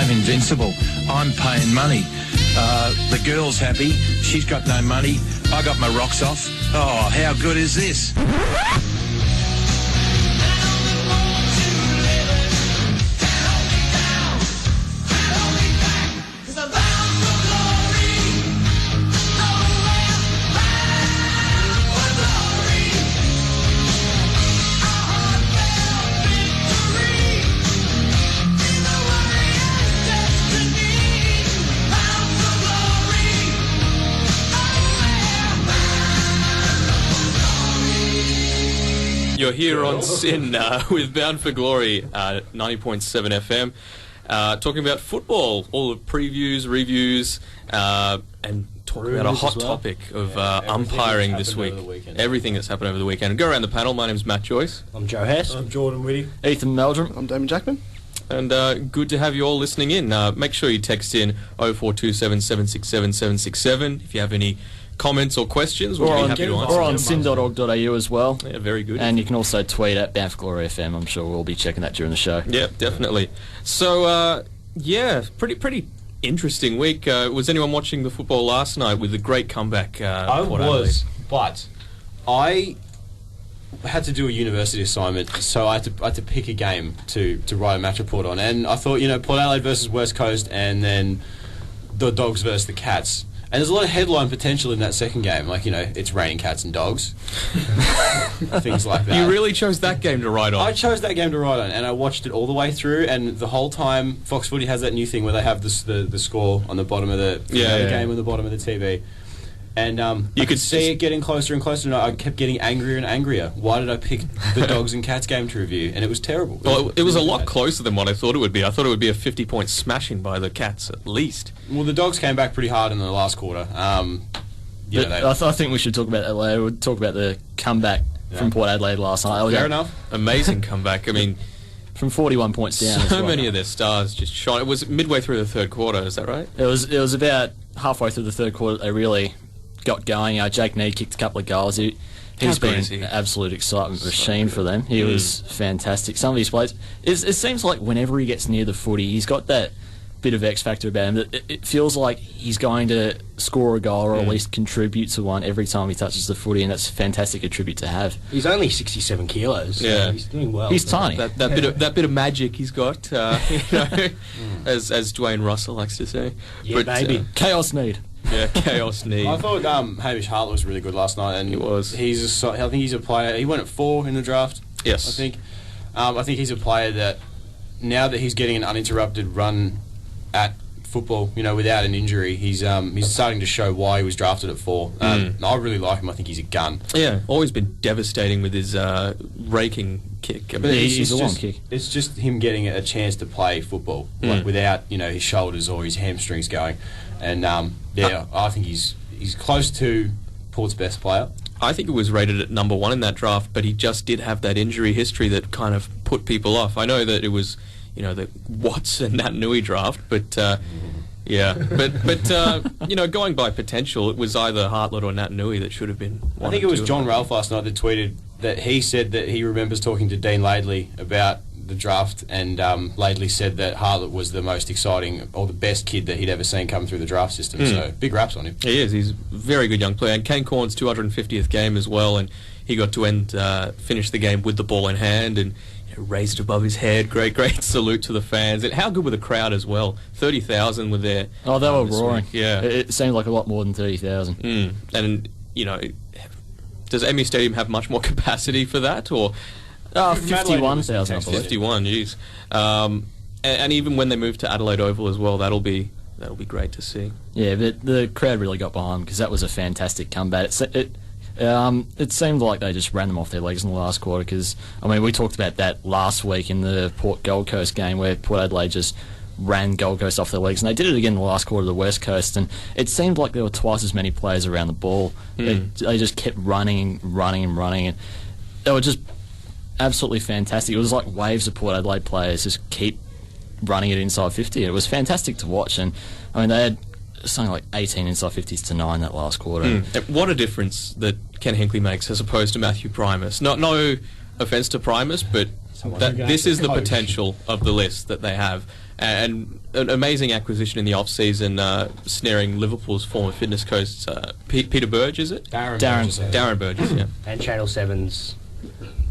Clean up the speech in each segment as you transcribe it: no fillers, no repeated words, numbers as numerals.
I'm invincible. I'm paying money. The girl's happy. She's got no money. I got my rocks off. Oh, how good is this? You're here on Sin with Bound for Glory, 90.7 FM, talking about football, all the previews, reviews, and talking about a hot topic of umpiring this week. Everything that's happened over the weekend. Go around the panel. My name's Matt Joyce. I'm Joe Hess. I'm Jordan Whitty. Ethan Meldrum. I'm Damon Jackman. And good to have you all listening in. Make sure you text in 0427 767 767 if you have any comments or questions. We'll be happy to answer. Or on sin.org.au as well. Yeah, very good. And you can also tweet at Bound for Glory FM. I'm sure we'll be checking that during the show. Yeah, definitely. So, pretty interesting week. Was anyone watching the football last night with the great comeback? I was, but I had to do a university assignment, so I had to pick a game to write a match report on. And I thought, Port Adelaide versus West Coast, and then the Dogs versus the Cats. And there's a lot of headline potential in that second game, like, it's raining cats and dogs, things like that. You really chose that game to write on? I chose that game to write on, and I watched it all the way through, and the whole time, Fox Footy has that new thing where they have the score on the bottom of the game on the bottom of the TV. And you could see it getting closer and closer, and I kept getting angrier and angrier. Why did I pick the Dogs and Cats game to review? And it was terrible. Well, it was a lot closer than what I thought it would be. I thought it would be a 50-point smashing by the Cats, at least. Well, the Dogs came back pretty hard in the last quarter. I think we should talk about that later. We'll talk about the comeback from Port Adelaide last night. Fair enough. Amazing comeback. I mean, from 41 points down. So many of their stars just shone. It was midway through the third quarter, is that right? It was about halfway through the third quarter they really got going. Jake Neade kicked a couple of goals. He's been an absolute excitement machine for them. He was fantastic. Some of his plays, it seems like whenever he gets near the footy, he's got that bit of X factor about him. It feels like he's going to score a goal or at least contribute to one every time he touches the footy, and that's a fantastic attribute to have. He's only 67 kilos. Yeah, so he's doing well. He's tiny. That bit of magic he's got, as Dwayne Russell likes to say. Yeah, maybe chaos need. Yeah, chaos need. I thought Hamish Hartlett was really good last night, and he was. I think he's a player. He went at 4 in the draft. Yes, I think. I think he's a player that now that he's getting an uninterrupted run at football, without an injury, he's starting to show why he was drafted at 4. I really like him. I think he's a gun. Yeah, always been devastating with his raking kick. But he's a long kick. It's just him getting a chance to play football, like without his shoulders or his hamstrings going. And I think he's close to Port's best player. I think he was rated at number 1 in that draft, but he just did have that injury history that kind of put people off. I know that it was, the Watts and Nat Nui draft, but going by potential, it was either Hartlett or Nat Nui that should have been one. I think it was John Ralph last night that tweeted that he said that he remembers talking to Dean Laidley about the draft, and Laidley said that Hartlett was the most exciting or the best kid that he'd ever seen come through the draft system. So big raps on him. He is. He's a very good young player. And Kane Corn's 250th game as well, and he got to finish the game with the ball in hand and raised above his head. Great salute to the fans. And how good were the crowd as well? 30,000 were there. Oh, they were roaring. Yeah, it seemed like a lot more than 30,000. And does Emmy Stadium have much more capacity for that, or? 51,000, I believe. 51, jeez. And even when they move to Adelaide Oval as well, that'll be great to see. Yeah, but the crowd really got behind because that was a fantastic comeback. It seemed like they just ran them off their legs in the last quarter because, we talked about that last week in the Port Gold Coast game where Port Adelaide just ran Gold Coast off their legs, and they did it again in the last quarter of the West Coast, and it seemed like there were twice as many players around the ball. They just kept running, and they were just absolutely fantastic. It was like waves of Port Adelaide players just keep running it inside 50. It was fantastic to watch, and they had something like 18 inside 50s to 9 that last quarter. What a difference that Ken Hinkley makes as opposed to Matthew Primus. No offence to Primus, but This is the Coach. potential of the list that they have. And an amazing acquisition in the off-season, snaring Liverpool's former fitness coach, Peter Burge, is it? Darren Burgess, yeah. And Channel 7's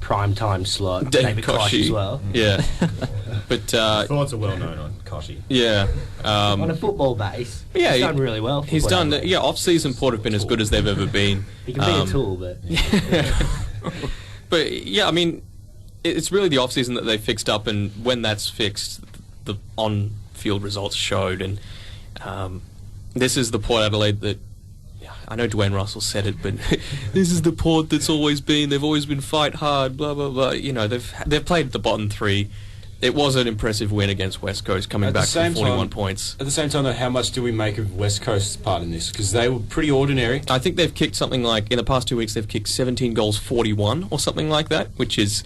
prime time slot, David David Koch Kochie. as well. Yeah. But, Thoughts are well known on Kochie. yeah. On a football base, Yeah, he's done really well. He's Port done, Adelaide. off-season Port have been as good as they've ever been. He can be a tool, but... But, yeah, I mean, it's really the off-season that they fixed up, and when that's fixed, the on-field results showed, and this is the Port Adelaide that, I know Dwayne Russell said it, but this is the Port that's always been, they've always been fight hard, blah, blah, blah. You know, they've played the bottom three. It was an impressive win against West Coast, coming back from 41 points. At the same time, though, how much do we make of West Coast's part in this? Because they were pretty ordinary. I think they've kicked something like, in the past 2 weeks, they've kicked 17 goals, 41 or something like that, which is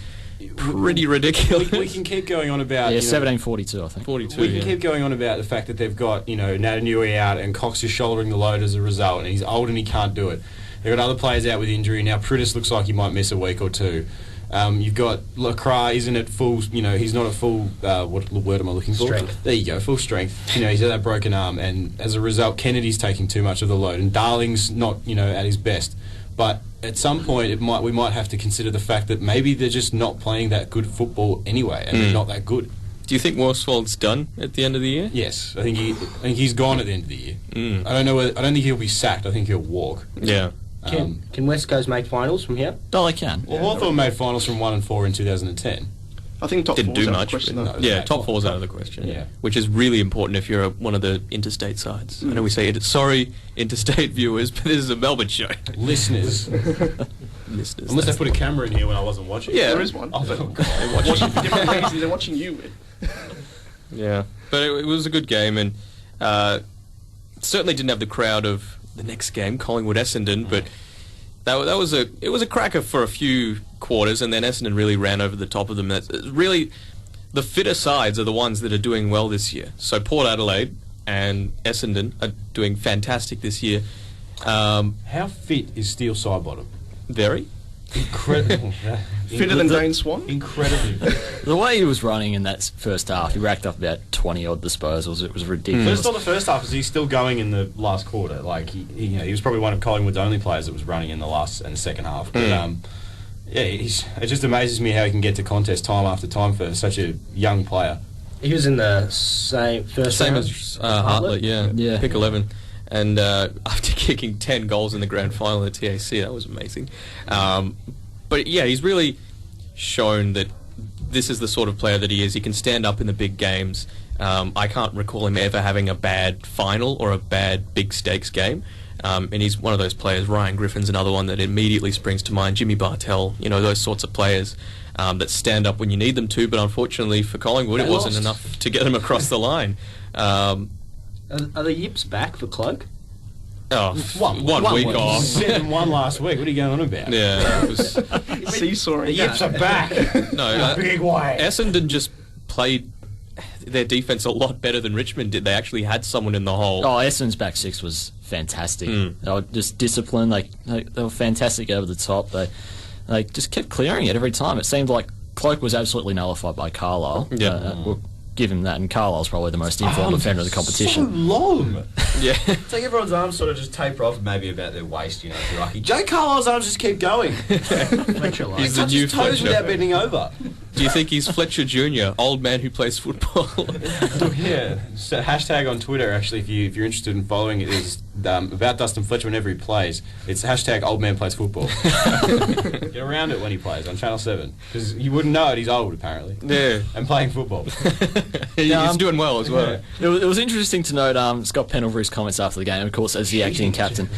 pretty ridiculous. We can keep going on about... Yeah, 17-42, I think. 42, We can yeah. keep going on about the fact that they've got, Natanui out and Cox is shouldering the load as a result, and he's old and he can't do it. They've got other players out with injury. Now, Pritis looks like he might miss a week or two. You've got Lacroix isn't at full, he's not at full, what word am I looking for? Strength. There you go, full strength. He's had that broken arm, and as a result, Kennedy's taking too much of the load, and Darling's not, at his best. But at some point, we might have to consider the fact that maybe they're just not playing that good football anyway, and they're not that good. Do you think Worsfold's done at the end of the year? Yes, I think he's gone at the end of the year. I don't think he'll be sacked. I think he'll walk. Yeah. Can West Coast make finals from here? Oh, they can. Well, Hawthorn made finals from 1 and 4 in 2010. I think top Didn't four's do out of much. the question, but- though. yeah, top four's out of the question. Yeah. Which is really important if you're one of the interstate sides. I know we say, sorry, interstate viewers, but this is a Melbourne show. Listeners, Listeners. unless they put a camera in here when I wasn't watching. Yeah. There is one. Oh, God. They're watching for different reasons. They're watching you. Yeah, but it was a good game, and certainly didn't have the crowd of the next game, Collingwood Essendon, but that was a cracker for a few quarters, and then Essendon really ran over the top of them. That's really the fitter sides are the ones that are doing well this year. So Port Adelaide and Essendon are doing fantastic this year. How fit is Steel Sidebottom? Very. Incredible. Fitter than Dane Swan? Incredibly. The way he was running in that first half, he racked up about 20-odd disposals. It was ridiculous. First on the first half, is he still going in the last quarter? Like he was probably one of Collingwood's only players that was running in the last and second half. But it just amazes me how he can get to contest time after time for such a young player. He was in the same Same round as Hartlett, Yeah. Pick 11. And after kicking 10 goals in the grand final at TAC, that was amazing. But yeah, he's really shown that this is the sort of player that he is. He can stand up in the big games. I can't recall him ever having a bad final or a bad big stakes game. And he's one of those players. Ryan Griffin's another one that immediately springs to mind. Jimmy Bartell, those sorts of players that stand up when you need them to. But unfortunately for Collingwood, it wasn't enough to get them across the line. Are the Yips back for Cloak? One week off. 7-1 last week. What are you going on about? Yeah, it was. Seesawing. The Yips are back. No, Big way. Essendon just played their defense a lot better than Richmond did. They actually had someone in the hole. Oh, Essendon's back six was fantastic. They were just disciplined. They were fantastic over the top. They just kept clearing it every time. It seemed like Cloak was absolutely nullified by Carlisle. Yeah. We'll give him that, and Carlisle's probably the most informed defender of the competition. So long. Yeah. It's like everyone's arms sort of just taper off maybe about their waist, if you're lucky. Joe Carlisle's arms just keep going. Fletcher like. He's the Touch new his toes Fletcher. without bending over. Do you think he's Fletcher Jr., old man who plays football? Yeah. So hashtag on Twitter, actually, if you're interested in following it, is about Dustin Fletcher whenever he plays. It's hashtag old man plays football. Get around it when he plays on Channel 7. Because you wouldn't know it, he's old, apparently. Yeah. And playing football. He's doing well as well. It was interesting to note Scott Pendlebury's comments after the game, of course, as the acting captain.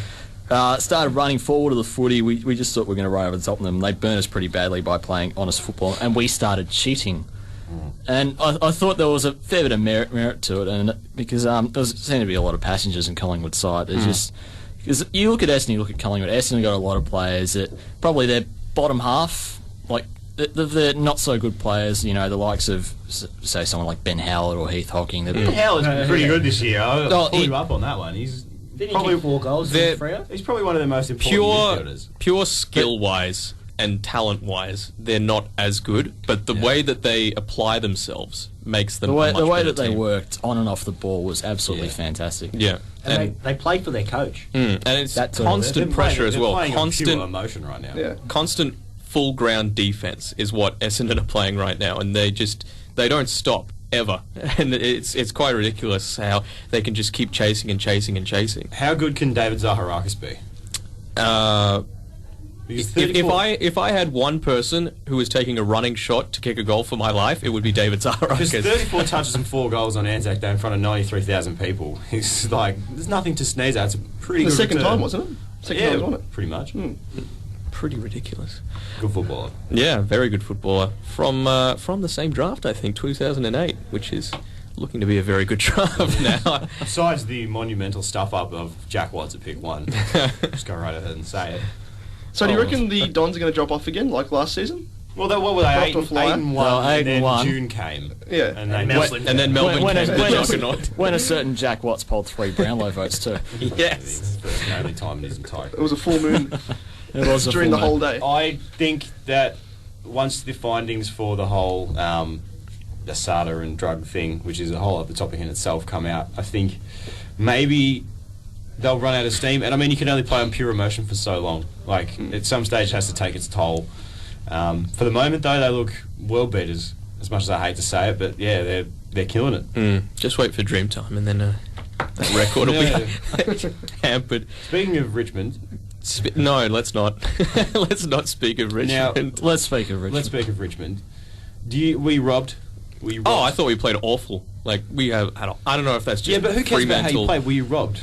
Started running forward of the footy. We just thought we were going to run over the top of them. They burned us pretty badly by playing honest football, and we started cheating. And I thought there was a fair bit of merit to it, and because there seemed to be a lot of passengers in Collingwood's side. There's just because you look at Essendon, you look at Collingwood. Essendon got a lot of players that probably their bottom half, like they're not so good players. The likes of say someone like Ben Howard or Heath Hocking. Howard's been pretty good this year. I'll pull he- you up on that one. He's Didn't he probably kick 4 goals They're- in Freo? He's probably one of the most important midfielders. Pure skill-wise, and talent-wise, they're not as good. But the way that they apply themselves makes them The way, a much the way better that they team. worked on and off the ball was absolutely fantastic. Yeah, And they play for their coach. and it's That too. constant pressure as well. Playing on pure Constant, emotion right now. Yeah. constant full ground defense is what Essendon are playing right now, and they don't stop ever, and it's quite ridiculous how they can just keep chasing and chasing and chasing. How good can David Zaharakis be? Because If I had one person who was taking a running shot to kick a goal for my life, it would be David Because Zaharakis. 34 touches and 4 goals on Anzac Day in front of 93,000 people. It's like, there's nothing to sneeze at. It's a pretty The good second return. time, wasn't it? Second Yeah, time, wasn't it? pretty much. Pretty ridiculous. Good footballer. Yeah, very good footballer from the same draft, I think, 2008, which is looking to be a very good draft now. Besides the monumental stuff up of Jack Watts at pick 1. Just go right ahead and say it. So do you reckon the Dons are going to drop off again, like last season? Well, what were they? Dropped 8 a and flyer? 1, Well, 8 and then and 1. June came. Yeah. And they And then Melbourne when, came a, to when, the a, juggernaut. when a certain Jack Watts polled 3 Brownlow votes too. Yes. First and only time in his entire It was a full moon It was a during the full whole moon. day. I think that once the findings for the whole Asada and drug thing, which is a whole other topic in itself, come out, I think maybe they'll run out of steam. And I mean, you can only play on pure emotion for so long. Like, at some stage, it has to take its toll. For the moment, though, they look world beaters, as much as I hate to say it. But yeah, they're killing it. Just wait for Dreamtime, and then that record will be hampered. Speaking of Richmond, No, let's not. Let's not speak of Richmond. Let's speak of Richmond. let's speak of Richmond. We robbed. We robbed. Oh, I thought we played awful. Like, we have had I don't know if that's just Yeah, but who cares about how you Fremantle. played? Were you robbed?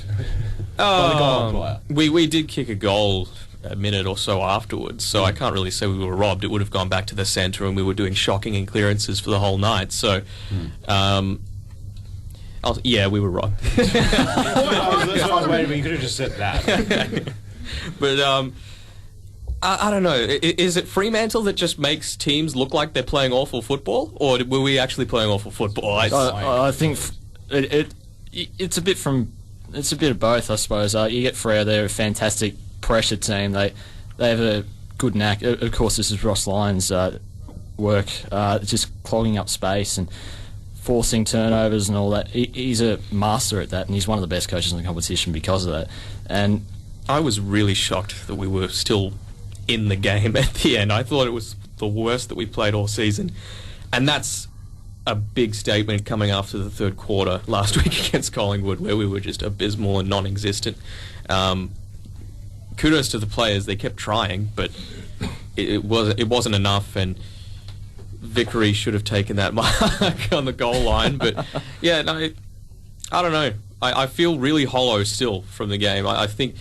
By the goal umpire. We did kick a goal a minute or so afterwards, so I can't really say we were robbed. It would have gone back to the centre, and we were doing shocking and clearances for the whole night. So, yeah, we were robbed. That's what I was waiting for. You could have just said that. But I don't know. Is it Fremantle that just makes teams look like they're playing awful football, or were we actually playing awful football? I think it's a bit of both, I suppose. You get Freo; they're a fantastic pressure team. They have a good knack. Of course, this is Ross Lyon's work, just clogging up space and forcing turnovers and all that. He's a master at that, and he's one of the best coaches in the competition because of that. And I was really shocked that we were still in the game at the end. I thought it was the worst that we played all season, and that's a big statement coming after the third quarter last week against Collingwood, where we were just abysmal and non-existent. Kudos to the players; they kept trying, but it wasn't enough, and Vickery should have taken that mark on the goal line. But yeah, no, I don't know. I feel really hollow still from the game. I think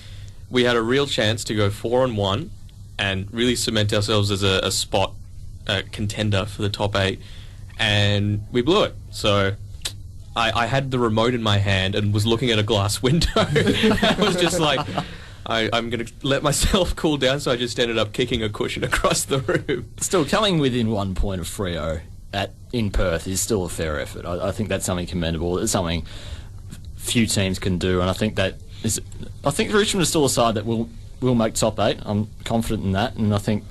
we had a real chance to go 4-1 and really cement ourselves as a spot contender for the top 8, and we blew it. So I had the remote in my hand and was looking at a glass window. I was just like, I'm going to let myself cool down, so I just ended up kicking a cushion across the room. still coming within 1 point of Freo in Perth is still a fair effort. I think that's something commendable. It's something few teams can do, and I think Richmond is still a side that will make top 8. I'm confident in that, and I think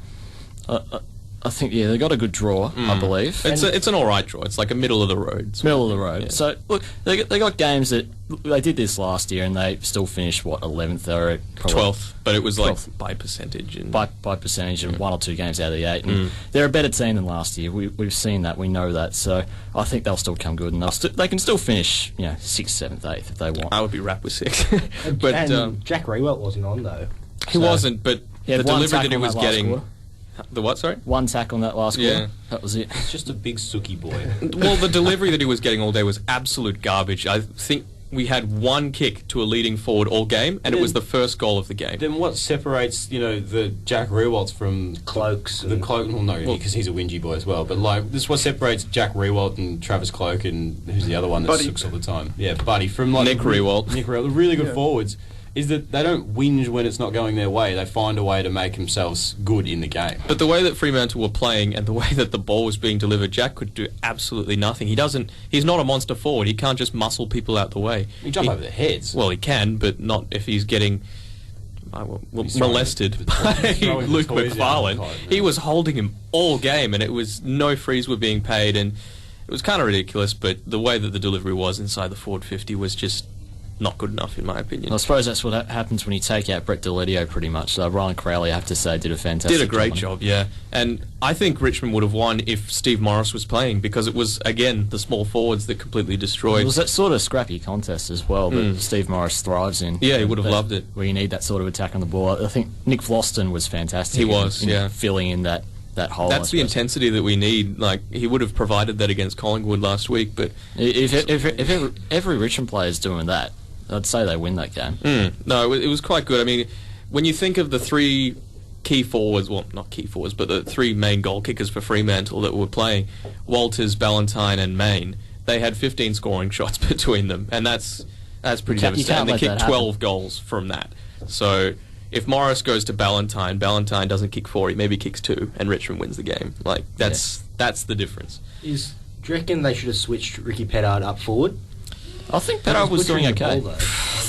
yeah, they got a good draw, I believe. It's an all right draw. It's like a middle of the road. Middle of the road. Yeah. So look, they got games that they did this last year, and they still finished 11th. They were probably 12th, but it was like 12th. by percentage. And by percentage of 1 or 2 games out of the 8. And they're a better team than last year. We've seen that. We know that. So I think they'll still come good, and they can still finish 6th, 7th, 8th if they want. I would be wrapped with 6. But And Jack Rewalt wasn't on though. he wasn't. But He had the one delivery tackle that he on was that last getting. quarter. The what? Sorry. 1 tackle on that last Yeah. quarter. That was it. It's just a big sooky boy. Well, the delivery that he was getting all day was absolute garbage. I think we had 1 kick to a leading forward all game, and it was the first goal of the game. Then what separates, the Jack Rewalts from Cloaks The and- Cloak. Well, no, because he's a whingy boy as well. But this is what separates Jack Rewalt and Travis Cloak, and who's the other one that Buddy. sooks all the time? Yeah, Buddy from Nick Riewoldt. Nick Riewoldt, really good Yeah. forwards. Is that they don't whinge when it's not going their way. They find a way to make themselves good in the game. But the way that Fremantle were playing and the way that the ball was being delivered, Jack could do absolutely nothing. He's not a monster forward. He can't just muscle people out the way. You jump over their heads. Well, he can, but not if he's getting molested by Luke McFarlane. He was holding him all game, and it was no frees were being paid, and it was kind of ridiculous. But the way that the delivery was inside the forward 50 was just not good enough, in my opinion. I suppose that's what happens when you take out Brett Deledio, pretty much. So Ryan Crowley, I have to say, did a fantastic job. Did a great job, yeah. And I think Richmond would have won if Steve Morris was playing, because it was, again, the small forwards that completely destroyed. It was that sort of scrappy contest as well that Steve Morris thrives in. Yeah, he would have loved it. Where you need that sort of attack on the ball. I think Nick Vlosten was fantastic. He was, in filling in that hole. That's the intensity that we need. Like, he would have provided that against Collingwood last week, but if every Richmond player is doing that, I'd say they win that game. No, it was quite good. I mean, when you think of the three key forwards, well, not key forwards, but the three main goal kickers for Fremantle that were playing, Walters, Ballantyne and Main, they had 15 scoring shots between them, and that's pretty devastating. They kicked 12 goals from that. So if Morris goes to Ballantyne doesn't kick 4, he maybe kicks 2, and Richmond wins the game. Like, that's the difference. Do you reckon they should have switched Ricky Pettard up forward? I think Pettard was doing okay.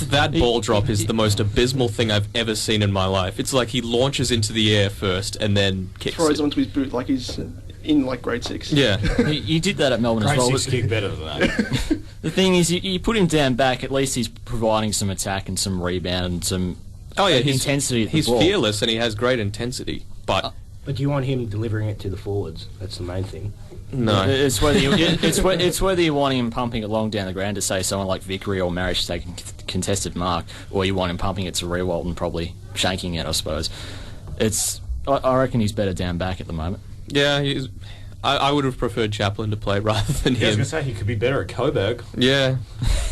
That ball drop is the most abysmal thing I've ever seen in my life. It's like he launches into the air first and then kicks throws it. onto his boot like he's in like grade 6. Yeah. He did that at Melbourne as well. Grade 6 kick better than that. The thing is, you put him down back, at least he's providing some attack and some rebound and some intensity at the ball. He's fearless and he has great intensity, but do you want him delivering it to the forwards? That's the main thing. No. It's whether you want him pumping it long down the ground to say someone like Vickery or Marish taking contested mark, or you want him pumping it to Rewalt and probably shanking it, I suppose. I reckon he's better down back at the moment. Yeah, I would have preferred Chaplin to play rather than him. I was going to say, he could be better at Coburg. Yeah,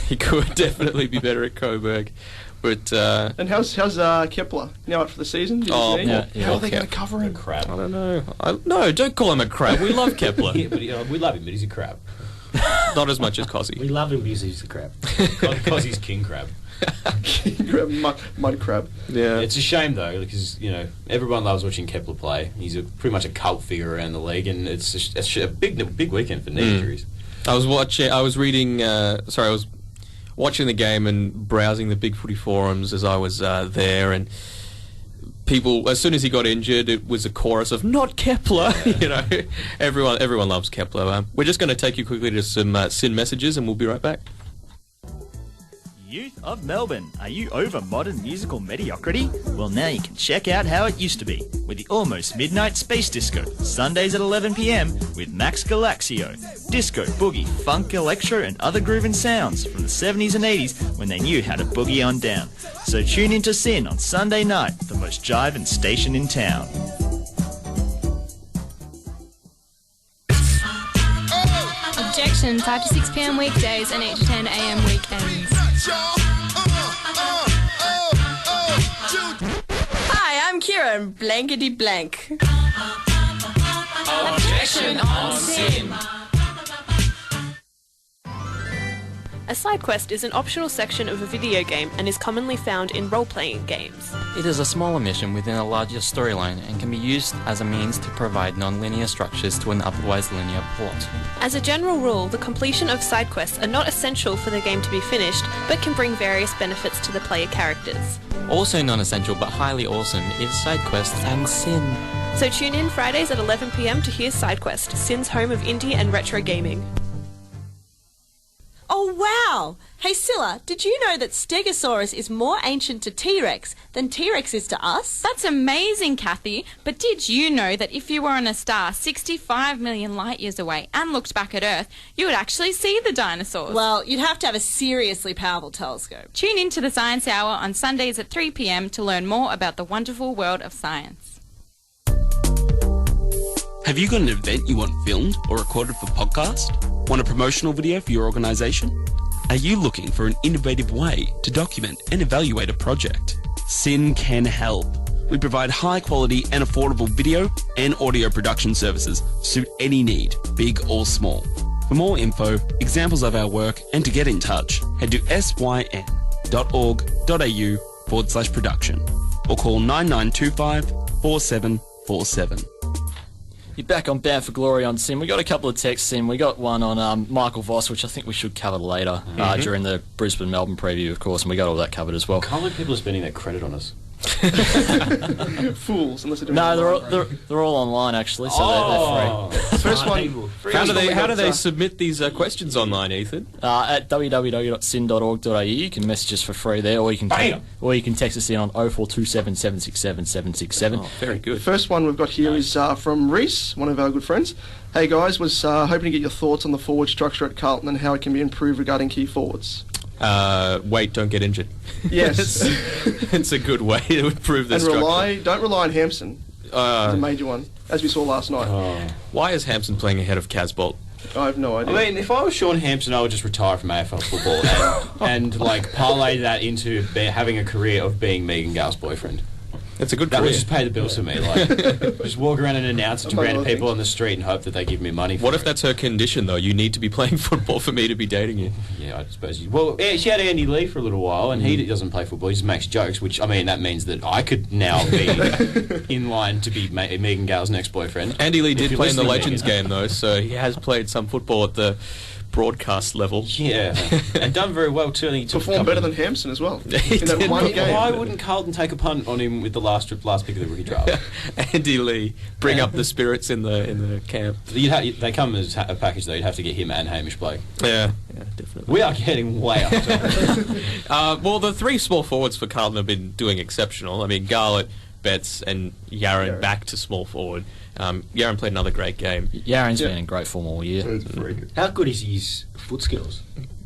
he could definitely be better at Coburg. But and how's Kepler now out for the season? How are they going to cover him? Crab. I don't know. No, don't call him a crab. We love Kepler. Yeah, but we love him, but he's a crab. Not as much as Cozzy. We love him because he's the crab. Because he's king crab. Mud crab. Yeah. It's a shame though, because everyone loves watching Kepler play. He's pretty much a cult figure around the league, and it's a big weekend for knee injuries. I was watching the game and browsing the Big Footy forums as I was there, and people, as soon as he got injured, it was a chorus of "Not Kepler." Everyone loves Kepler. We're just going to take you quickly to some SYN messages, and we'll be right back. Youth of Melbourne, are you over modern musical mediocrity? Well, now you can check out how it used to be with the Almost Midnight Space Disco, Sundays at 11 p.m. with Max Galaxio. Disco, boogie, funk, electro and other grooving sounds from the 70s and 80s when they knew how to boogie on down. So tune into SYN on Sunday night, the most jiving station in town. Objection, 5 to 6 p.m. weekdays and 8 to 10 a.m. weekends. Hi, I'm Kieran, blankety blank. Objection on SYN. A side quest is an optional section of a video game and is commonly found in role-playing games. It is a smaller mission within a larger storyline and can be used as a means to provide non-linear structures to an otherwise linear plot. As a general rule, the completion of side quests are not essential for the game to be finished, but can bring various benefits to the player characters. Also non-essential but highly awesome is side quests and SYN. So tune in Fridays at 11 p.m. to hear Side Quest, SYN's home of indie and retro gaming. Oh, wow! Hey, Scylla, did you know that Stegosaurus is more ancient to T-Rex than T-Rex is to us? That's amazing, Kathy. But did you know that if you were on a star 65 million light years away and looked back at Earth, you would actually see the dinosaurs? Well, you'd have to have a seriously powerful telescope. Tune in to the Science Hour on Sundays at 3 p.m. to learn more about the wonderful world of science. Have you got an event you want filmed or recorded for podcast? Want a promotional video for your organisation? Are you looking for an innovative way to document and evaluate a project? SYN can help. We provide high quality and affordable video and audio production services to suit any need, big or small. For more info, examples of our work and to get in touch, head to syn.org.au/production or call 9925 4747. You're back on Bound for Glory on SYN. We got a couple of texts in. We got one on Michael Voss, which I think we should cover later during the Brisbane-Melbourne preview, of course, and we got all that covered as well. Can't let people are spending that credit on us. Fools, unless they're doing No, it they're online. all, they're all online actually, so they're free. First one. How do they submit these questions online, Ethan? At www.sin.org.au, you can message us for free there, or you can text us in on 0427 767 767. Oh, very good. First one we've got here is from Reese, one of our good friends. Hey guys, was hoping to get your thoughts on the forward structure at Carlton and how it can be improved regarding key forwards. Wait, don't get injured. Yes. it's a good way to improve the structure. Don't rely on Hampson. It's a major one, as we saw last night. Why is Hampson playing ahead of Casbolt? I have no idea. I mean, if I was Sean Hampson, I would just retire from AFL football and like parlay that into having a career of being Megan Gale's boyfriend. It's a good That career. would just pay the bills for me. Like, just walk around and announce it to random people on the street and hope that they give me money for What it. if that's her condition, though? You need to be playing football for me to be dating you. Yeah, I suppose you... Well, yeah, she had Andy Lee for a little while, and he doesn't play football. He just makes jokes, which, I mean, that means that I could now be in line to be Megan Gale's next boyfriend. Andy Lee did you're play in the listening, Legends Megan. game, though, so he has played some football at the broadcast level. Yeah, and done very well, too. I think he took a Performed couple better of- than Hampson as well. He in that did one perform. game. Why wouldn't Carlton take a punt on him with the last pick of the rookie draft? Andy Lee, bring up the spirits in the camp. They come as a package, though. You'd have to get him and Hamish Blake. Yeah, definitely. We are getting way off topic. Well, the three small forwards for Carlton have been doing exceptional. I mean, Garlett, Betts, and Yaron back to small forward. Yaron played another great game. Yaron's been in great form all year. Very good. How good is his foot skills?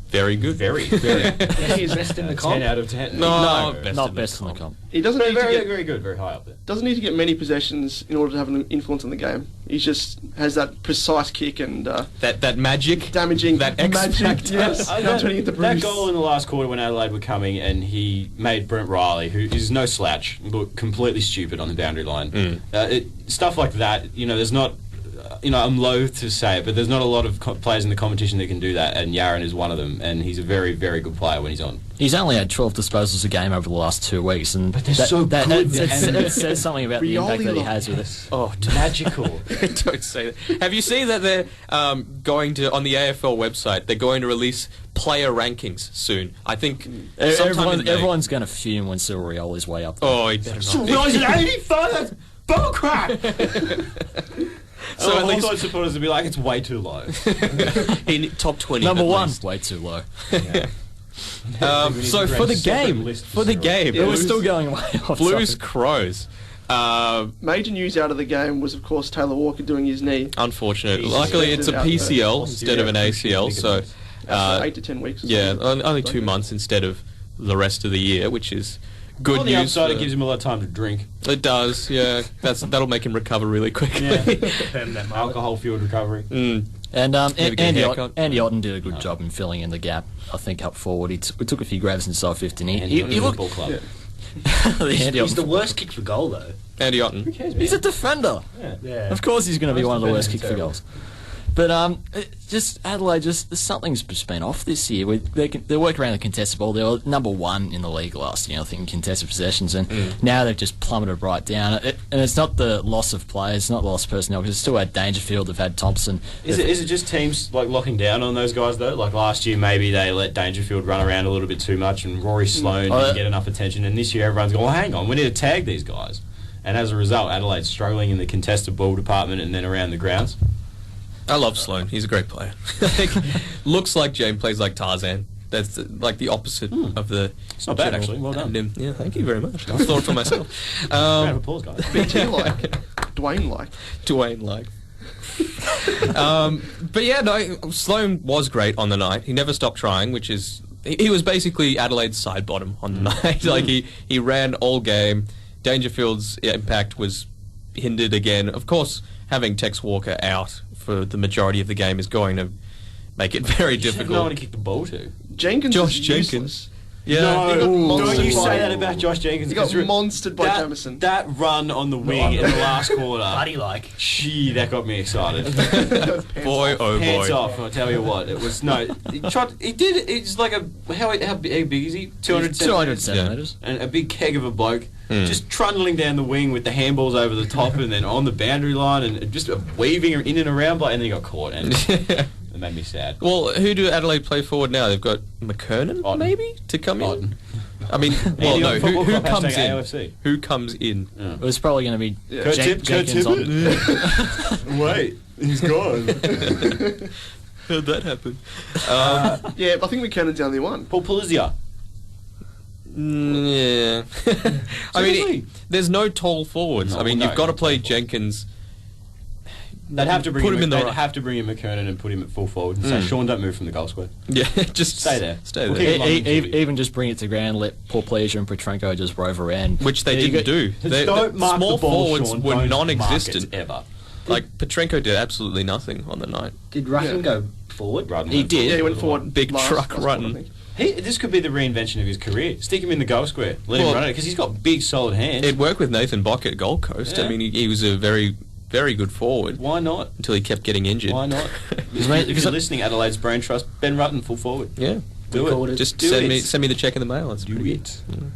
Very good. Very. Is he best in the comp? 10 out of 10. No, Not best in the comp. He doesn't need to Very, get very good. Very high up there. doesn't need to get many possessions in order to have an influence on the game. He just has that precise kick and that magic, damaging, that X magic. factor. Yes, now turning into That Bruce. goal in the last quarter when Adelaide were coming and he made Brent Riley, who is no slouch, look completely stupid on the boundary line. Stuff like that, there's not... I'm loath to say it, but there's not a lot of players in the competition that can do that, and Yaron is one of them, and he's a very, very good player when he's on. He's only had 12 disposals a game over the last 2 weeks, and But they're so good. It says something about the impact that he has with it. Oh, Magical. don't say that. Have you seen that they're going to, on the AFL website, they're going to release player rankings soon? I think sometime in May. Everyone's going to fume when Silverioli's way up there. Oh, he better not be. Silverioli's at 85, that's bullcrap! So at least Hawthorn supporters would be like, it's way too low. in top 20. Number at one, least. way too low. So for the game, It was still going way off. Blues topic. Crows. Major news out of the game was, of course, Taylor Walker doing his knee. Unfortunate. He's Luckily, it's a out there. PCL instead of an ACL. So, After 8 to 10 weeks. Or yeah, something. only 2 months instead of the rest of the year, which is good On the news. upside, it gives him a lot of time to drink. It does, yeah. That'll make him recover really quickly. Alcohol-fueled recovery. And Maybe get a Andy, haircut. Andy Otten did a good job in filling in the gap. I think up forward, we took a few grabs inside 15. He looked. Football club. The Andy He's Otten. the worst kick for goal, though. Andy Otten. He's a defender. Yeah. Of course, he's going to be one of the worst kick for terrible. goals. But just Adelaide, something's just been off this year. They work around the contested ball. They were number 1 in the league last year, I think, in contested possessions, and now they've just plummeted right down. And it's not the loss of players, it's not the loss of personnel, because it's still had Dangerfield, they've had Thompson. Is it just teams like locking down on those guys though? Like last year, maybe they let Dangerfield run around a little bit too much, and Rory Sloane didn't get enough attention. And this year, everyone's going, well, hang on, we need to tag these guys. And as a result, Adelaide's struggling in the contested ball department and then around the grounds. I love Sloan. He's a great player. Looks like Jane, plays like Tarzan. That's like the opposite of the... It's not bad, actually. Well done. Yeah, thank you very much. I thought it for myself. Round of applause, guys. BT-like. Dwayne-like. Dwayne-like. But yeah, no, Sloan was great on the night. He never stopped trying, which is... He was basically Adelaide's side bottom on the night. Like, he ran all game. Dangerfield's impact was hindered again. Of course, having Tex Walker out for the majority of the game is going to make it very difficult. No one to kick the ball to. Jenkins Josh is Jenkins. useless. Yeah. He got monstered Don't you by- say that about Josh Jenkins. He got 'cause monstered by Jamison. That run on the wing in the last quarter. Buddy-like. Gee, that got me excited. Boy, oh Hands boy. off, I'll tell you what. It was, no, he did it. It's like how big is he? 200 200 centimetres? centimetres. And a big keg of a bloke. Just trundling down the wing with the handballs over the top and then on the boundary line and just weaving in and around, and then he got caught. And It made me sad. Well, who do Adelaide play forward now? They've got McKernan, maybe, to come in? I mean, well, no, who comes in? AFC. Who comes in? It was probably going to be Kurt Jenkins on. Wait, he's gone. How'd that happen? Yeah, I think McKennan's the only one. Paul Pulizia. Yeah. I mean, there's no tall forwards. No, I mean, no, you've got to no play Jenkins. They'd have to bring Put him in the They'd right- have to bring in McKernan and put him at full forward and say, Sean, don't move from the goal square. Yeah, just Stay there. Stay We'll there. keep him on the Even just bring it to ground, let Paul Pleasure and Petrenko just rove around. Which they didn't do. Don't mark Small the ball, forwards Sean. were Don't non-existent. mark it ever. Like, Petrenko did absolutely nothing on the night. Did Rutten go forward? He did. Yeah, he went forward. Big last truck quarter, I running. think. This could be the reinvention of his career. Stick him in the goal square. Let Well, him run it because he's got big, solid hands. It worked with Nathan Bock at Gold Coast. Yeah. I mean, he was a very, very good forward. Why not? Until he kept getting injured. Why not? If you're listening, Adelaide's Brain Trust, Ben Rutten, full forward. Yeah. Do it. Just Do send it. me the check in the mail. That's Do pretty it. good.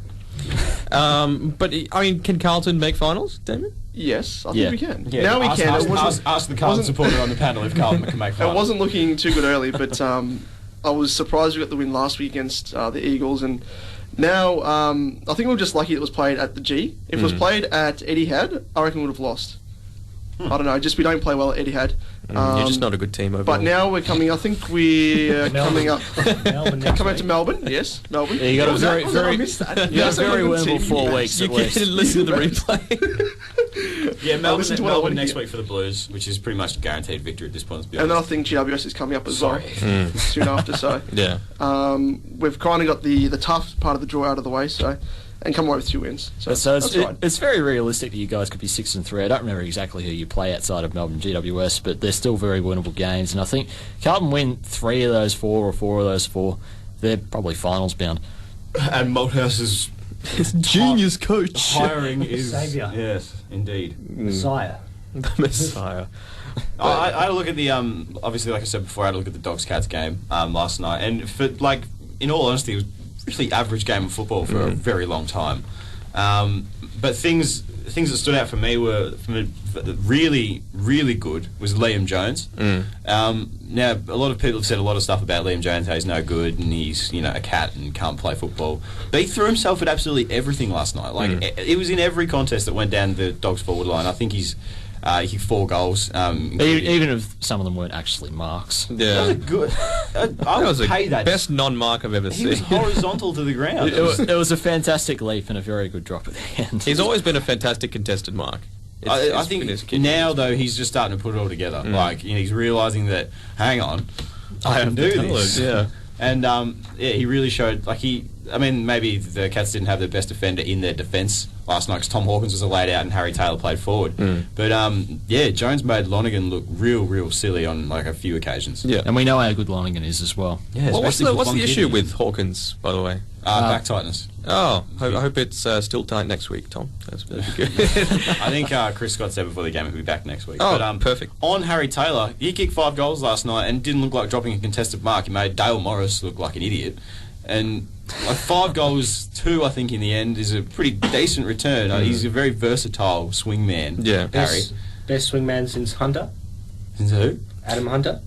But I mean, can Carlton make finals, Damon? Yes, I Yeah. think we can. Yeah, Now we ask, can. Ask the Carlton supporter on the panel if Carlton can make It finals. wasn't looking too good early, but I was surprised we got the win last week against the Eagles, and now I think we were just lucky it was played at the G. If it was played at Etihad, I reckon we would have lost. I don't know, we don't play well at Etihad. You're just not a good team overall. But now we're coming. I think we're coming up. Melbourne next Coming week. to Melbourne, yes, Melbourne. Yeah, you got a What was that? very, What was that? I very, missed that. you got a very Melbourne winnable team. 4 weeks you at least. can listen to the replay. Yeah, Melbourne, listen to what I Melbourne wanna next hear. week for the Blues, which is pretty much a guaranteed victory at this point. To be And then I honest. think GWS is coming up as Sorry. well soon after. So Yeah. we've kind of got the tough part of the draw out of the way. So and come away with 2 wins. So, So that's right. it's very realistic that you guys could be 6 and 3. I don't remember exactly who you play outside of Melbourne GWS, but they're still very winnable games. And I think Carlton win 3 of those 4 or 4 of those 4. They're probably finals bound. And Malthouse's Genius coach. hiring is Saviour. yes, indeed. Messiah. The Messiah. I had a look at the obviously, like I said before, I had a look at the Dogs Cats game last night, and for like, in all honesty, it was a really average game of football for a very long time. But things that stood out for me were really, really good was Liam Jones. Now, a lot of people have said a lot of stuff about Liam Jones, how he's no good and he's a cat and can't play football. But he threw himself at absolutely everything last night. Like it was in every contest that went down the Dogs forward line. I think he kicked 4 goals. Even if some of them weren't actually marks. That Yeah. was a good. I That was would the pay that. best non-mark I've ever He seen. was horizontal to the ground. It was a fantastic leap and a very good drop at the end. He's always been a fantastic contested mark. I think now though he's just starting to put it all together. Like he's realizing that hang on, I can do this. Yeah. And he really showed maybe the Cats didn't have their best defender in their defence last night because Tom Hawkins was laid out and Harry Taylor played forward. But Jones made Lonergan look real silly on like a few occasions. Yeah. And we know how good Lonergan is as well. Yeah, Well, what's especially the for one issue kid. with Hawkins, by the way? Back tightness? Oh, I hope it's still tight next week, Tom. That'd be good. I think Chris Scott said before the game he'll be back next week. Oh, but, perfect. On Harry Taylor, he kicked 5 goals last night and didn't look like dropping a contested mark. He made Dale Morris look like an idiot. And 5 goals, 2 I think in the end is a pretty decent return. He's a very versatile swingman. Yeah. Harry. Best swingman since Hunter. Since who? Adam Hunter.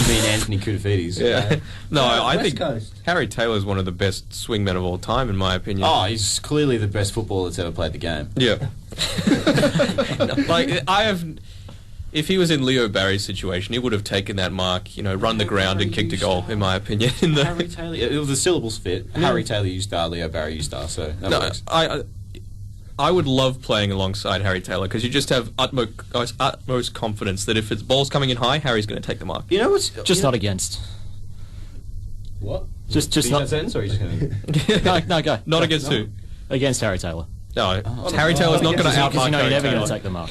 Me and Anthony Koutafidis. Yeah. No, I West think Coast. Harry Taylor is one of the best swingmen of all time, in my opinion. Oh, he's clearly the best footballer that's ever played the game. Yeah. If he was in Leo Barry's situation, he would have taken that mark, run the ground and kicked a goal, in my opinion. Harry Taylor, it was the syllables fit. Harry Taylor U-star, Leo Barry U-star, so that No, works. I would love playing alongside Harry Taylor because you just have utmost confidence that if it's ball's coming in high, Harry's going to take the mark. You know what's... Just not against. What? Just Did you not. that sentence, or are you just going to... No, go. Not against who? Against Harry Taylor. No, Harry Taylor's not going to outmark Because you know you're Harry never going Taylor. to take the mark.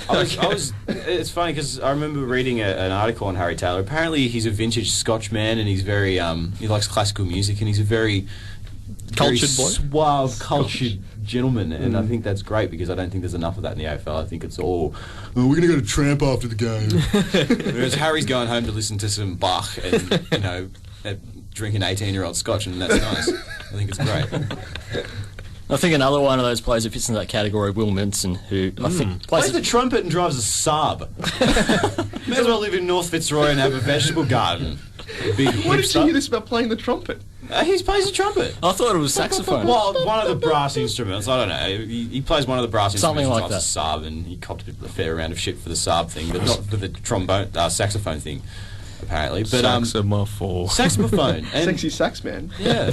It's funny because I remember reading an article on Harry Taylor. Apparently, he's a vintage Scotch man, and he's very he likes classical music, and he's a very Cultured boy? suave, cultured gentleman, and I think that's great because I don't think there's enough of that in the AFL. I think it's all we're going to go to tramp after the game. Whereas Harry's going home to listen to some Bach and drink an 18-year-old Scotch, and that's nice. I think it's great. I think another one of those players who fits into that category, Will Minson, who I think Plays the trumpet and drives a Saab. May as well live in North Fitzroy and have a vegetable garden. big Why did you hipster. hear this about playing the trumpet? He plays the trumpet. I thought it was saxophone. Well, one of the brass instruments. I don't know. He plays one of the brass Something instruments. like Sometimes a Saab, and he copped a fair amount of shit for the Saab thing, but not for the trombone, saxophone thing, apparently. But Saxophone. saxophone. And, Sexy sax man. yeah.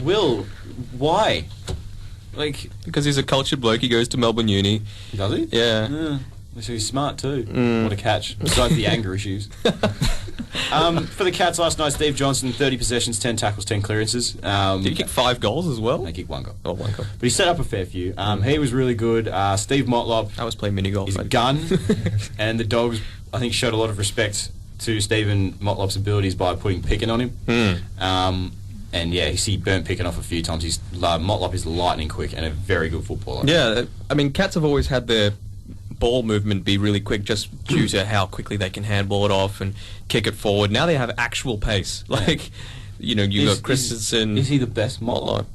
Will, why? Like, Because he's a cultured bloke. He goes to Melbourne Uni. does he? Yeah. So he's smart too. What a catch. Besides the anger issues. For the Cats last night, Steve Johnson, 30 possessions, 10 tackles, 10 clearances. Did he kick 5 goals as well? They kicked 1 goal. Oh, 1 goal. But he set up a fair few. He was really good. Steve Motlop I was playing mini golf. is a gun. And the Dogs, I think, showed a lot of respect to Stephen Motlop's abilities by putting Picken on him. And yeah, you see burnt Picken off a few times. Motlop is lightning quick and a very good footballer. Yeah, I mean, Cats have always had their ball movement be really quick just due to how quickly they can handball it off and kick it forward. Now they have actual pace. Like, you got Christensen. Is he the best Motlop?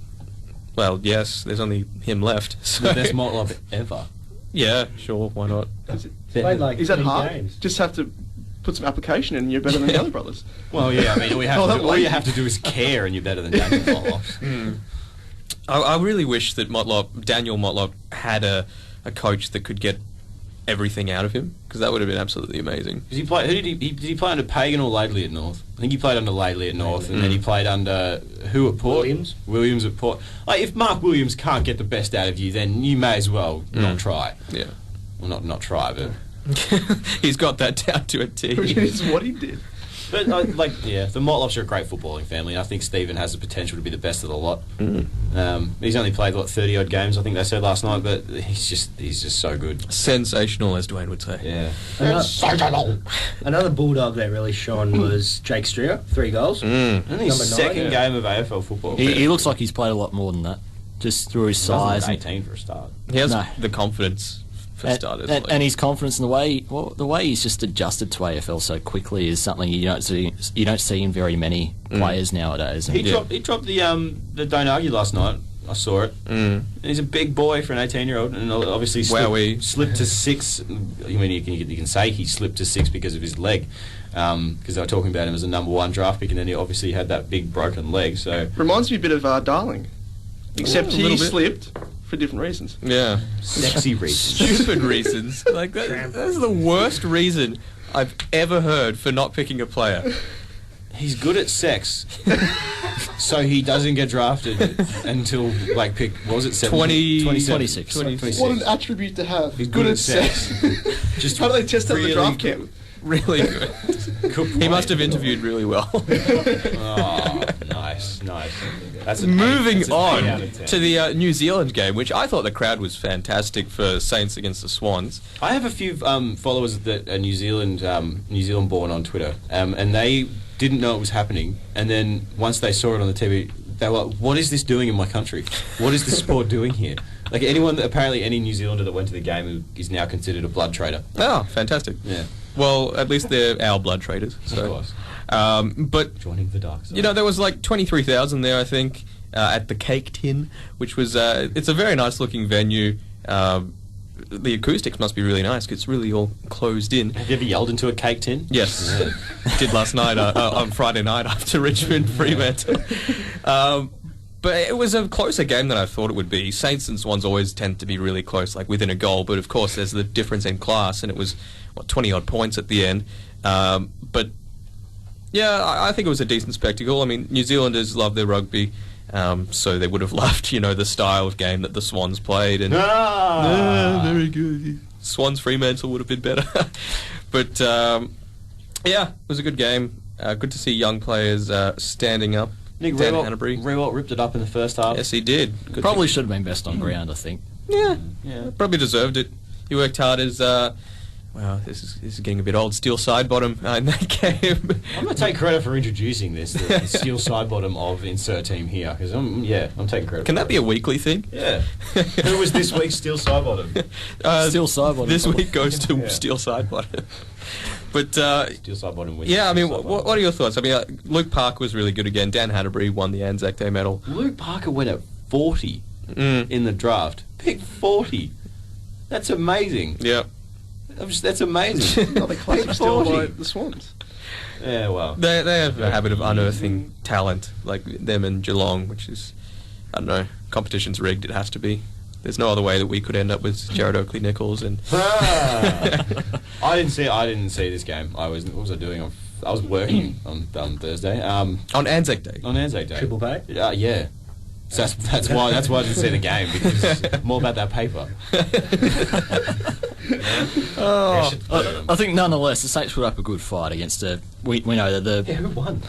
Well, yes, there's only him left. So. The best Motlop ever. Yeah, sure, why not? Played like Is that 20 hard? games. Just have to put some application in and you're better than the other brothers. Well, yeah, I mean, all you have to do is care and you're better than Daniel Motlop. I really wish that Daniel Motlop had a coach that could get everything out of him, because that would have been absolutely amazing. Did he play under Pagan or Laidley at North? I think he played under Laidley at North, and then he played under who at Port? Williams at Port. Like, if Mark Williams can't get the best out of you, then you may as well not try. Yeah. Well, not try, but he's got that down to a T. Which is what he did. But the Motlops are a great footballing family. I think Stephen has the potential to be the best of the lot. He's only played 30 odd games, I think they said last night, but he's just so good. Sensational, as Dwayne would say. Yeah. Another Bulldog that really shone was Jake Strier, 3 goals. And his Number second 9, game of AFL football. He looks like he's played a lot more than that, just through his size. 18 for a start. He has the confidence for starters. And his confidence in the way he's just adjusted to AFL so quickly is something you don't see in very many players nowadays. He dropped the Don't Argue last night. I saw it. And he's a big boy for an 18-year-old, and obviously slipped to 6. I mean, you can say he slipped to 6 because of his leg, because they were talking about him as a number 1 draft pick, and then he obviously had that big broken leg. So reminds me a bit of Darling, except he little bit. slipped for different reasons. Yeah. Sexy reasons. Stupid reasons. Like that's the worst reason I've ever heard for not picking a player. He's good at sex, so he doesn't get drafted until pick. What was it? 26. What an attribute to have. He's good at sex. Just how do they test that at the really draft camp? Really good. He must have interviewed really well. Oh, nice. That's Moving on 8 out of 10. to the New Zealand game, which I thought the crowd was fantastic for Saints against the Swans. I have a few followers that are New Zealand born on Twitter, and they didn't know it was happening. And then once they saw it on the TV, they were like, "What is this doing in my country? What is this sport doing here?" Like apparently any New Zealander that went to the game is now considered a blood trader. Oh, fantastic! Yeah. Well, at least they're our blood traders. So. Of course. But joining the dark side. There was 23,000 there, I think, at the Cake Tin, which was it's a very nice looking venue. The acoustics must be really nice 'cause it's really all closed in. Have you ever yelled into a cake tin? Yes, did last night on Friday night after Richmond Fremantle. But it was a closer game than I thought it would be. Saints and Swans always tend to be really close, within a goal. But of course, there's the difference in class, and it was 20 odd points at the end. But yeah, I think it was a decent spectacle. I mean, New Zealanders love their rugby, so they would have loved, the style of game that the Swans played. And very good. Swans Fremantle would have been better. But yeah, it was a good game. Good to see young players standing up. Nick Rewalt ripped it up in the first half. Yes, he did. Probably should have been best on ground, I think. Yeah. Probably deserved it. He worked hard as, this is getting a bit old, steel side bottom in that game. I'm going to take credit for introducing this, the steel side bottom of insert team here, because I'm taking credit. Can that be a weekly thing? Yeah. Who was this week's steel side bottom? Steel side bottom. This week goes to steel side bottom. But steel side bottom wins. Yeah, I mean, what are your thoughts? I mean, Luke Parker was really good again. Dan Hatterbury won the Anzac Day medal. Luke Parker went at 40 in the draft. Pick 40. That's amazing. Yeah. That's amazing. Oh, the clubs are still by the Swans. Yeah, well. They have a habit of unearthing talent, like them and Geelong, which is, I don't know, competition's rigged, it has to be. There's no other way that we could end up with Jared Oakley-Nichols and... I didn't see this game. What was I doing? I was working on Thursday. On Anzac Day? On Anzac Day. Triple pay? Yeah. So that's why I didn't see the game, because more about that paper. I think nonetheless the Saints put up a good fight against we know that who won?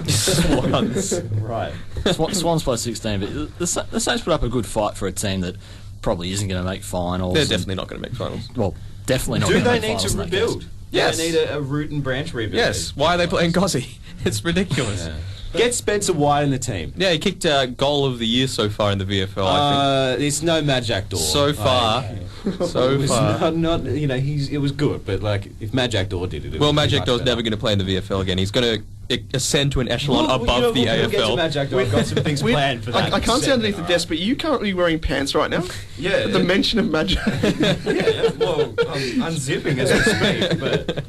Swans. Right. Swans by 16, but the Saints put up a good fight for a team that probably isn't going to make finals. They're definitely not going to make finals. Well, definitely not. Do going to they make need finals to in that rebuild? case. Yes. They need a root and branch rebuild. Yes. Why are they playing Gozzy? It's ridiculous. Yeah. Get Spencer White in the team. Yeah, he kicked goal of the year so far in the VFL, I think. It's no Mad Jack Door. So far. It was it was good, but like if Mad Jack Door did it. Well, Mad Jack Door's never going to play in the VFL again. He's going to ascend to an echelon above the AFL. We'll get to Mad Jack Door. I've got some things planned for that. I can't see underneath the desk, but you currently wearing pants right now? Yeah. At the mention of Mad Jack. Yeah, well, I'm unzipping as we speak, but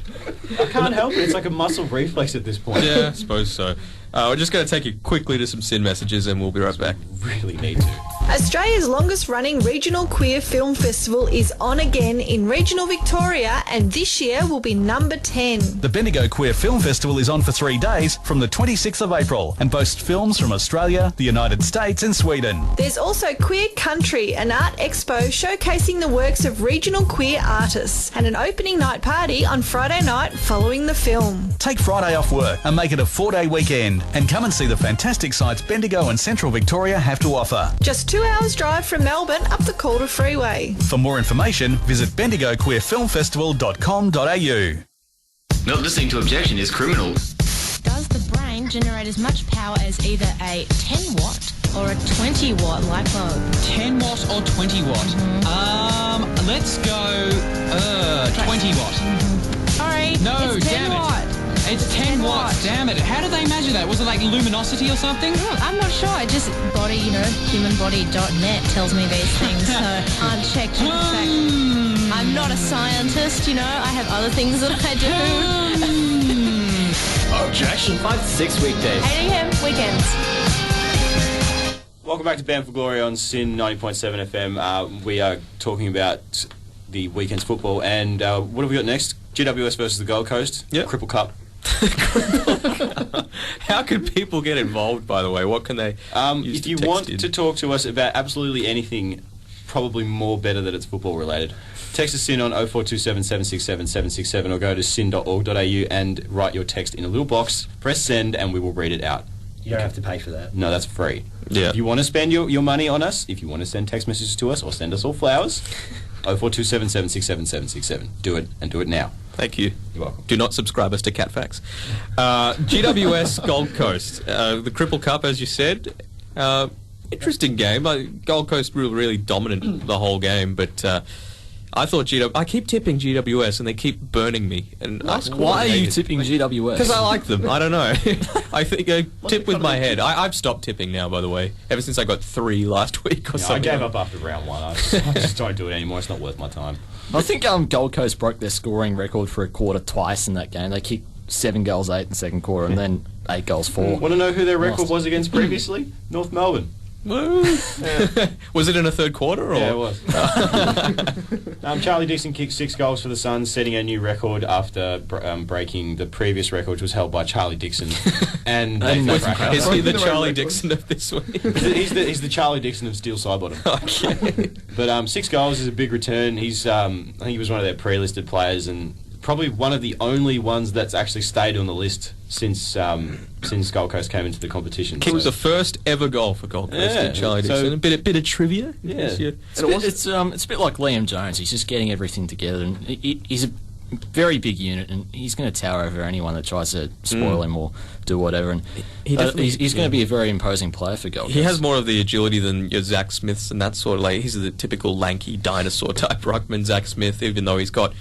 I can't help it. It's like a muscle reflex at this point. Yeah, I suppose so. We're just going to take you quickly to some SYN messages and we'll be right back. Really need to. Australia's longest running regional queer film festival is on again in regional Victoria, and this year will be number 10. The Bendigo Queer Film Festival is on for 3 days from the 26th of April and boasts films from Australia, the United States and Sweden. There's also Queer Country, an art expo showcasing the works of regional queer artists, and an opening night party on Friday night following the film. Take Friday off work and make it a 4-day weekend and come and see the fantastic sights Bendigo and Central Victoria have to offer. Just 2 hours drive from Melbourne up the Calder Freeway. For more information, visit bendigoqueerfilmfestival.com.au. Not listening to objection is criminal. Does the brain generate as much power as either a 10 watt or a 20 watt light bulb? 10 watt or 20 watt? Let's go 20 watt. Sorry, No, it's 10 damn watt. it. It's 10 watts. Damn it. How did they measure that? Was it like luminosity or something? I'm not sure. I just humanbody.net tells me these things, so I'll check. I'm not a scientist, I have other things that I do. Objection. 5 to 6 weekdays. 8 a.m. weekends. Welcome back to Bound for Glory on SYN 90.7 FM. We are talking about the weekend's football, and what have we got next? GWS versus the Gold Coast. Yep. Cripple Cup. How can people get involved, by the way? What can they use if to you text want in? to talk to us about absolutely anything, probably more better that it's football related, text us in on 0427 767 767 or go to syn.org.au and write your text in a little box, press send, and we will read it out. You don't have to pay for that. No, that's free. Yeah. If you want to spend your money on us, if you want to send text messages to us or send us all flowers, 0427 767 767. Do it, and do it now. Thank you. You're welcome. Do not subscribe us to Catfax. GWS Gold Coast. The Cripple Cup, as you said. Interesting game. Gold Coast were really dominant the whole game, but I thought I keep tipping GWS and they keep burning me. And Why are you tipping GWS? Because I like them. I don't know. I think I tip with my head. I've stopped tipping now, by the way. Ever since I got 3 last week or Yeah, I something. gave up after round 1. I just don't do it anymore. It's not worth my time. I think Gold Coast broke their scoring record for a quarter twice in that game. They kicked 7 goals 8 in the second quarter and then 8 goals 4. Want to know who their record was against previously? North Melbourne. Woo. Was it in a third quarter? Or? Yeah, it was. Charlie Dixon kicked 6 goals for the Suns, setting a new record after breaking the previous record, which was held by Charlie Dixon. And is he the Charlie Dixon of this week? He's the Charlie Dixon of Steel Sidebottom. Okay. But 6 goals is a big return. He's I think he was one of their pre-listed players and probably one of the only ones that's actually stayed on the list since Gold Coast came into the competition. Kicked the first ever goal for Gold Coast, Yeah, Charlie so- Dixon. A bit of trivia. Yeah. It's a bit like Liam Jones. He's just getting everything together, and he's a very big unit, and he's going to tower over anyone that tries to spoil him or do whatever. And he's going to be a very imposing player for Gold Coast. He has more of the agility than your Zach Smiths and that sort of he's the typical lanky dinosaur type ruckman, Zach Smith, even though he's got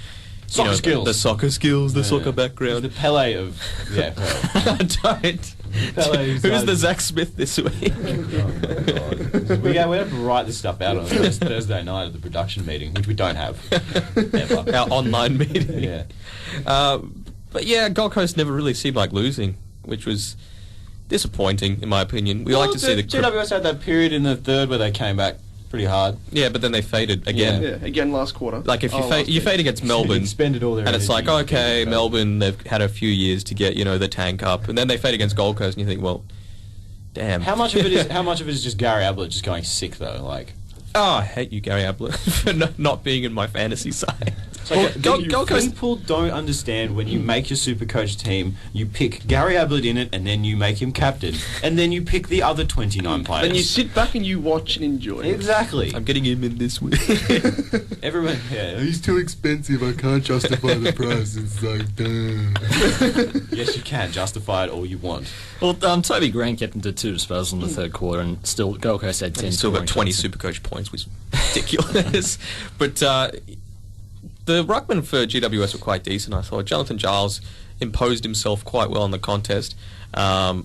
Soccer skills. The soccer skills, the soccer background. The Pele of... Yeah. Don't. Who's the Zach Smith this week? We have to write this stuff out on Thursday night at the production meeting, which we don't have. Ever. Our online meeting. Yeah. But yeah, Gold Coast never really seemed like losing, which was disappointing in my opinion. We like to see the GWS had that period in the third where they came back pretty hard. Yeah, but then they faded again. Yeah, again last quarter. Like if you fade against Melbourne, expended all their and it's like, okay, Melbourne, they've had a few years to get the tank up, and then they fade against Gold Coast, and you think, well, damn. How much of it is just Gary Ablett just going sick though? Like, I hate you, Gary Ablett, for not being in my fantasy side. Gold Coast people don't understand when you make your Supercoach team, you pick Gary Ablett in it, and then you make him captain, and then you pick the other 29 players. Then you sit back and you watch and enjoy. Exactly. I'm getting him in this week. Everyone, he's too expensive. I can't justify the price. It's like, yes, you can justify it all you want. Well, Toby Green kept him to 2 disposals in the third quarter, and still Gold Coast had 10. Still got 20 Supercoach points, which is ridiculous. But the ruckmen for GWS were quite decent, I thought. Jonathan Giles imposed himself quite well in the contest. But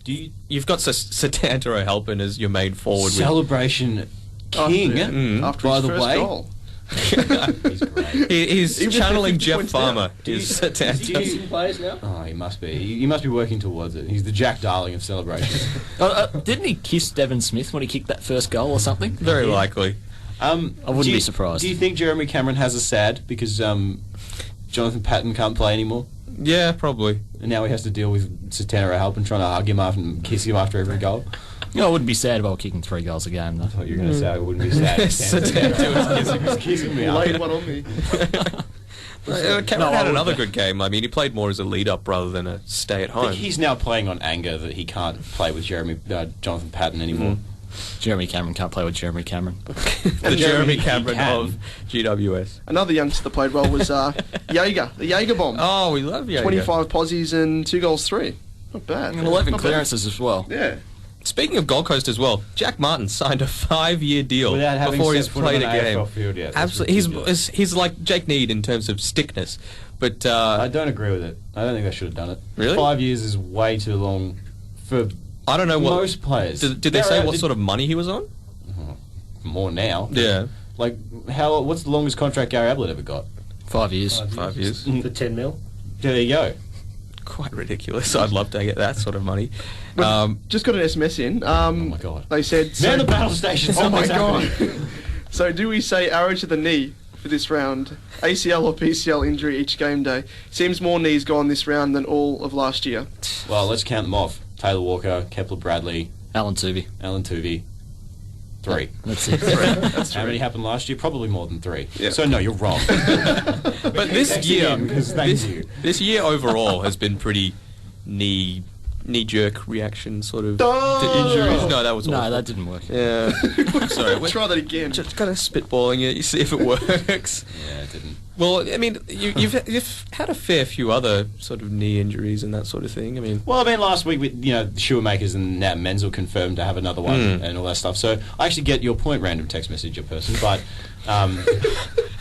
you've got Satantaro Halpin as your main forward. Celebration king, after by his the first way. Goal. He's great. He's channeling Jeff Farmer. Is he players now? Oh, he must be. He must be working towards it. He's the Jack Darling of celebrations. Didn't he kiss Devon Smith when he kicked that first goal or something? Very likely. I wouldn't be surprised. Do you think Jeremy Cameron has a sad because Jonathan Patton can't play anymore? Yeah, probably. And now he has to deal with Satantaro Halpin trying to hug him after and kiss him after every goal. I wouldn't be sad about kicking 3 goals a game, though. I thought you were going to say I wouldn't be sad. Satantaro was kissing me. Laid one on me. Cameron had another good game. I mean, he played more as a lead-up rather than a stay-at-home. I think he's now playing on anger that he can't play with Jonathan Patton anymore. Jeremy Cameron can't play with Jeremy Cameron. The Jeremy Cameron of GWS. Another youngster that played well was Jaeger, the Jaeger bomb. Oh, we love Jaeger. 25 posies and 2 goals 3. Not bad. And 11 Not clearances bad. as well. Yeah. Speaking of Gold Coast as well, Jack Martin signed a 5-year deal without having before he's set foot played on a an game. AFL field yet. Absolutely, he's like Jake Need in terms of stickness. But I don't agree with it. I don't think they should have done it. Really? 5 years is way too long for. I don't know most players. Did they say what sort of money he was on? More now. Yeah. Like what's the longest contract Gary Ablett ever got? 5 years. 5 years. For 10 mil? There you go. Quite ridiculous. I'd love to get that sort of money. Just got an SMS in. Oh my god. They said... Man, the battle station. Oh my god. So do we say arrow to the knee for this round? ACL or PCL injury each game day? Seems more knees gone this round than all of last year. Well, let's count them off. Taylor Walker, Kepler Bradley, Alan Tuvey. 3. That's it. 3. That's How 3. many happened last year? Probably more than 3. Yeah. So no, you're wrong. But this year, you. This year overall has been pretty knee-jerk reaction sort of to injuries. No, that was awful. No, that didn't work. Yeah. Sorry. Let's try that again. Just kind of spitballing it. You see if it works. Yeah, it didn't. Well, I mean, you've had a fair few other sort of knee injuries and that sort of thing. I mean, Last week, the Shoemakers and Nat Menzel confirmed to have another one and all that stuff. So I actually get your point, random text messenger person, but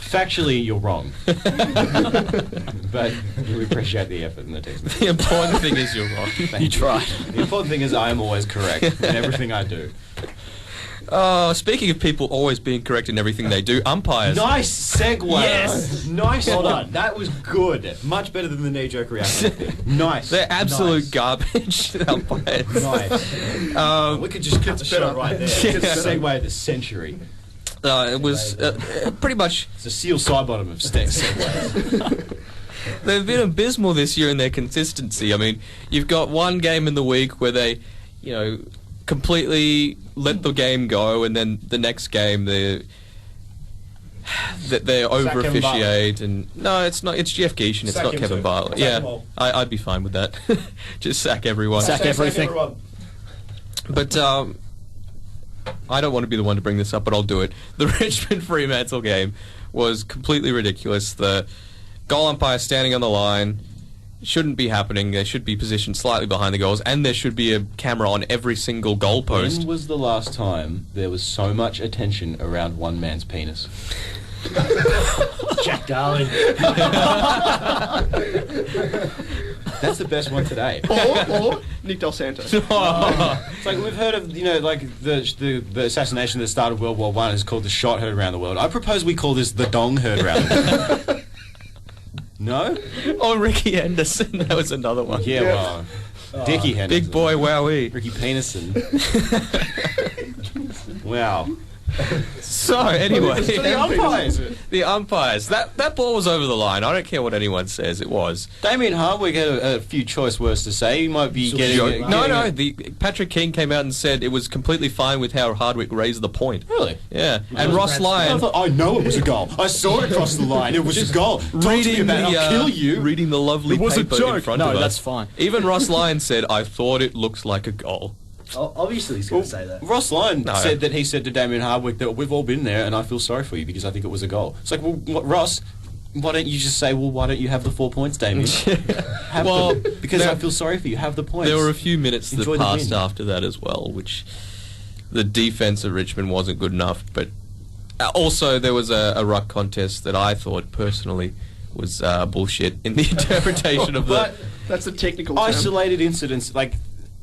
factually, you're wrong. But we appreciate the effort and the text message. The important thing is you're wrong. You tried. The important thing is I am always correct in everything I do. Speaking of people always being correct in everything they do, umpires. Nice segue. Yes. Nice one. That was good. Much better than the knee-jerk reaction. Nice. They're absolute garbage, umpires. Nice. We could just cut the show right there. Segue of the century. It was pretty much... It's a Seal Sidebottom of segues. They've been abysmal this year in their consistency. I mean, you've got one game in the week where they, completely let the game go, and then the next game they over officiate. And no, it's not. It's Jeff Geeshan. It's not Kevin Bartlett. Yeah, I'd be fine with that. Just sack everyone. Sack everything. But I don't want to be the one to bring this up, but I'll do it. The Richmond Fremantle game was completely ridiculous. The goal umpire standing on the line shouldn't be happening. They should be positioned slightly behind the goals, and there should be a camera on every single goalpost. When was the last time there was so much attention around one man's penis? Jack Darling. That's the best one today. or Nick Dos Santos. It's like we've heard of, like the assassination that started World War One is called the shot heard around the world. I propose we call this the dong heard around the world. No? Oh, Ricky Henderson. That was another one. Yeah, well, Dickie Henderson. Big boy, wowee. Ricky Penison. Wow. So anyway, So the umpires. the umpires. That ball was over the line. I don't care what anyone says. It was. Damien Hardwick had a few choice words to say. He might be getting. No. Patrick King came out and said it was completely fine with how Hardwick raised the point. Really? Yeah. And Ross Lyon. I know it was a goal. I saw it cross the line. It was a goal. Talk to me about it. I'll kill you. Reading the lovely It was a paper joke. in front No, of us. that's fine. Even Ross Lyon said, "I thought it looks like a goal." Obviously, he's going to say that. Ross Lyon said that he said to Damien Hardwick that we've all been there and I feel sorry for you because I think it was a goal. It's like, well, Ross, why don't you just say, well, why don't you have the 4 points, Damien? Because I feel sorry for you. Have the points. There were a few minutes that Enjoy the passed win. after that as well, which the defense of Richmond wasn't good enough. But also there was a ruck contest that I thought personally was bullshit in the interpretation of the. That's a technical term. Isolated incidents, like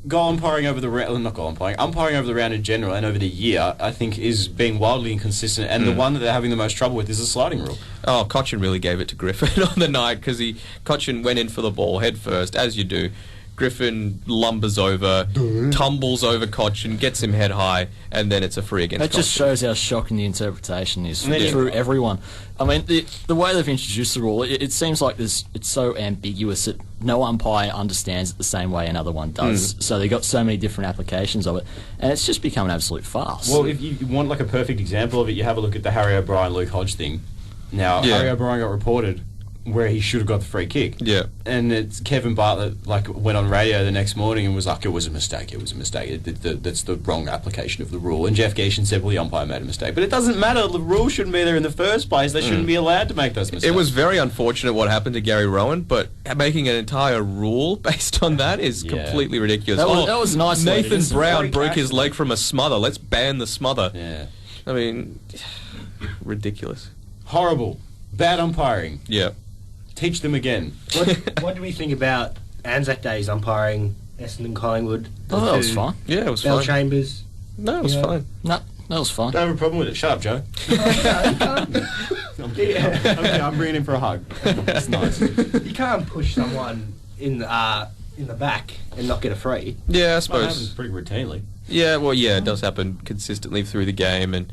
goal umpiring over the round, not goal umpiring, umpiring over the round in general and over the year, I think is being wildly inconsistent. And the one that they're having the most trouble with is the sliding rule. Oh, Cochin really gave it to Griffin on the night because Cochin went in for the ball head first, as you do. Griffin lumbers over, tumbles over Cochin, gets him head high, and then it's a free against That just Cochin. shows how shocking the interpretation is Yeah. through everyone. I mean, the way they've introduced the rule, it seems like it's so ambiguous that no umpire understands it the same way another one does. So they've got so many different applications of it, and it's just become an absolute farce. Well, if you want like a perfect example of it, you have a look at the Harry O'Brien, Luke Hodge thing. Now, Harry O'Brien got reported where he should have got the free kick. Yeah. And it's Kevin Bartlett went on radio the next morning and was like, it was a mistake. That's the wrong application of the rule. And Jeff Geishan said, well, the umpire made a mistake. But it doesn't matter. The rule shouldn't be there in the first place. They shouldn't be allowed to make those mistakes. It was very unfortunate what happened to Gary Rowan, but making an entire rule based on that is completely ridiculous. That was nice. Nathan Brown broke his leg from a smother. Let's ban the smother. Yeah. I mean, ridiculous. Horrible. Bad umpiring. Yeah. Teach them again. What do we think about Anzac Day's umpiring, Essendon Collingwood? Oh, that was fine. Yeah, it was Bell fine. Chambers. No, it was fine. No, that was fine. Don't have a problem with it. Shut up, Joe. I'm bringing him for a hug. That's nice. You can't push someone in the back and not get a free. Yeah, I That suppose. happens pretty routinely. Yeah, well, yeah, it does happen consistently through the game, and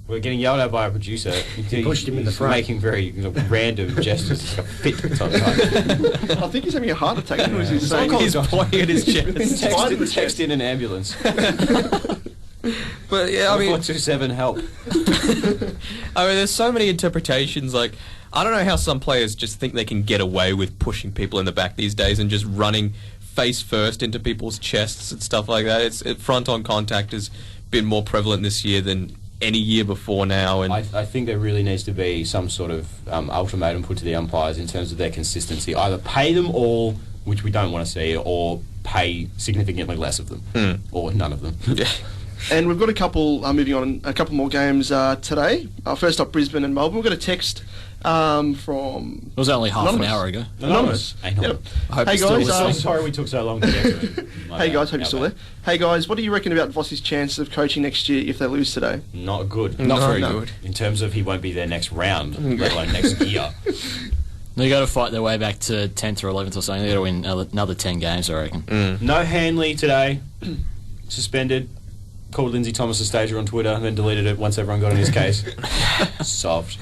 We're getting yelled at by a producer. He pushed him in the he's front. making very random gestures. He's got fit on I think he's having a heart attack. What is he saying? he's pointing at his chest. Text in an ambulance. But yeah, I mean, 427 help. I mean, there's so many interpretations. Like, I don't know how some players just think they can get away with pushing people in the back these days and just running face first into people's chests and stuff like that. Front-on contact has been more prevalent this year than any year before now. And I think there really needs to be some sort of ultimatum put to the umpires in terms of their consistency. Either pay them all, which we don't want to see, or pay significantly less of them, or none of them. Yeah. And we've got a couple, moving on, a couple more games today. First up, Brisbane and Melbourne. We've got a text from... It was only half an hour ago. Anonymous. Anonymous. Yep. I hope Hey you're still guys, listening. Sorry we took so long to get to it. hey guys, hope you're still there. Hey guys, what do you reckon about Voss's chances of coaching next year if they lose today? Not good. Not very good. In terms of he won't be there next round, let alone next year. They got to fight their way back to 10th or 11th or something. They got to win another 10 games, I reckon. No Hanley today. Suspended. Called Lindsay Thomas a stager on Twitter and then deleted it once everyone got on his case. Solved.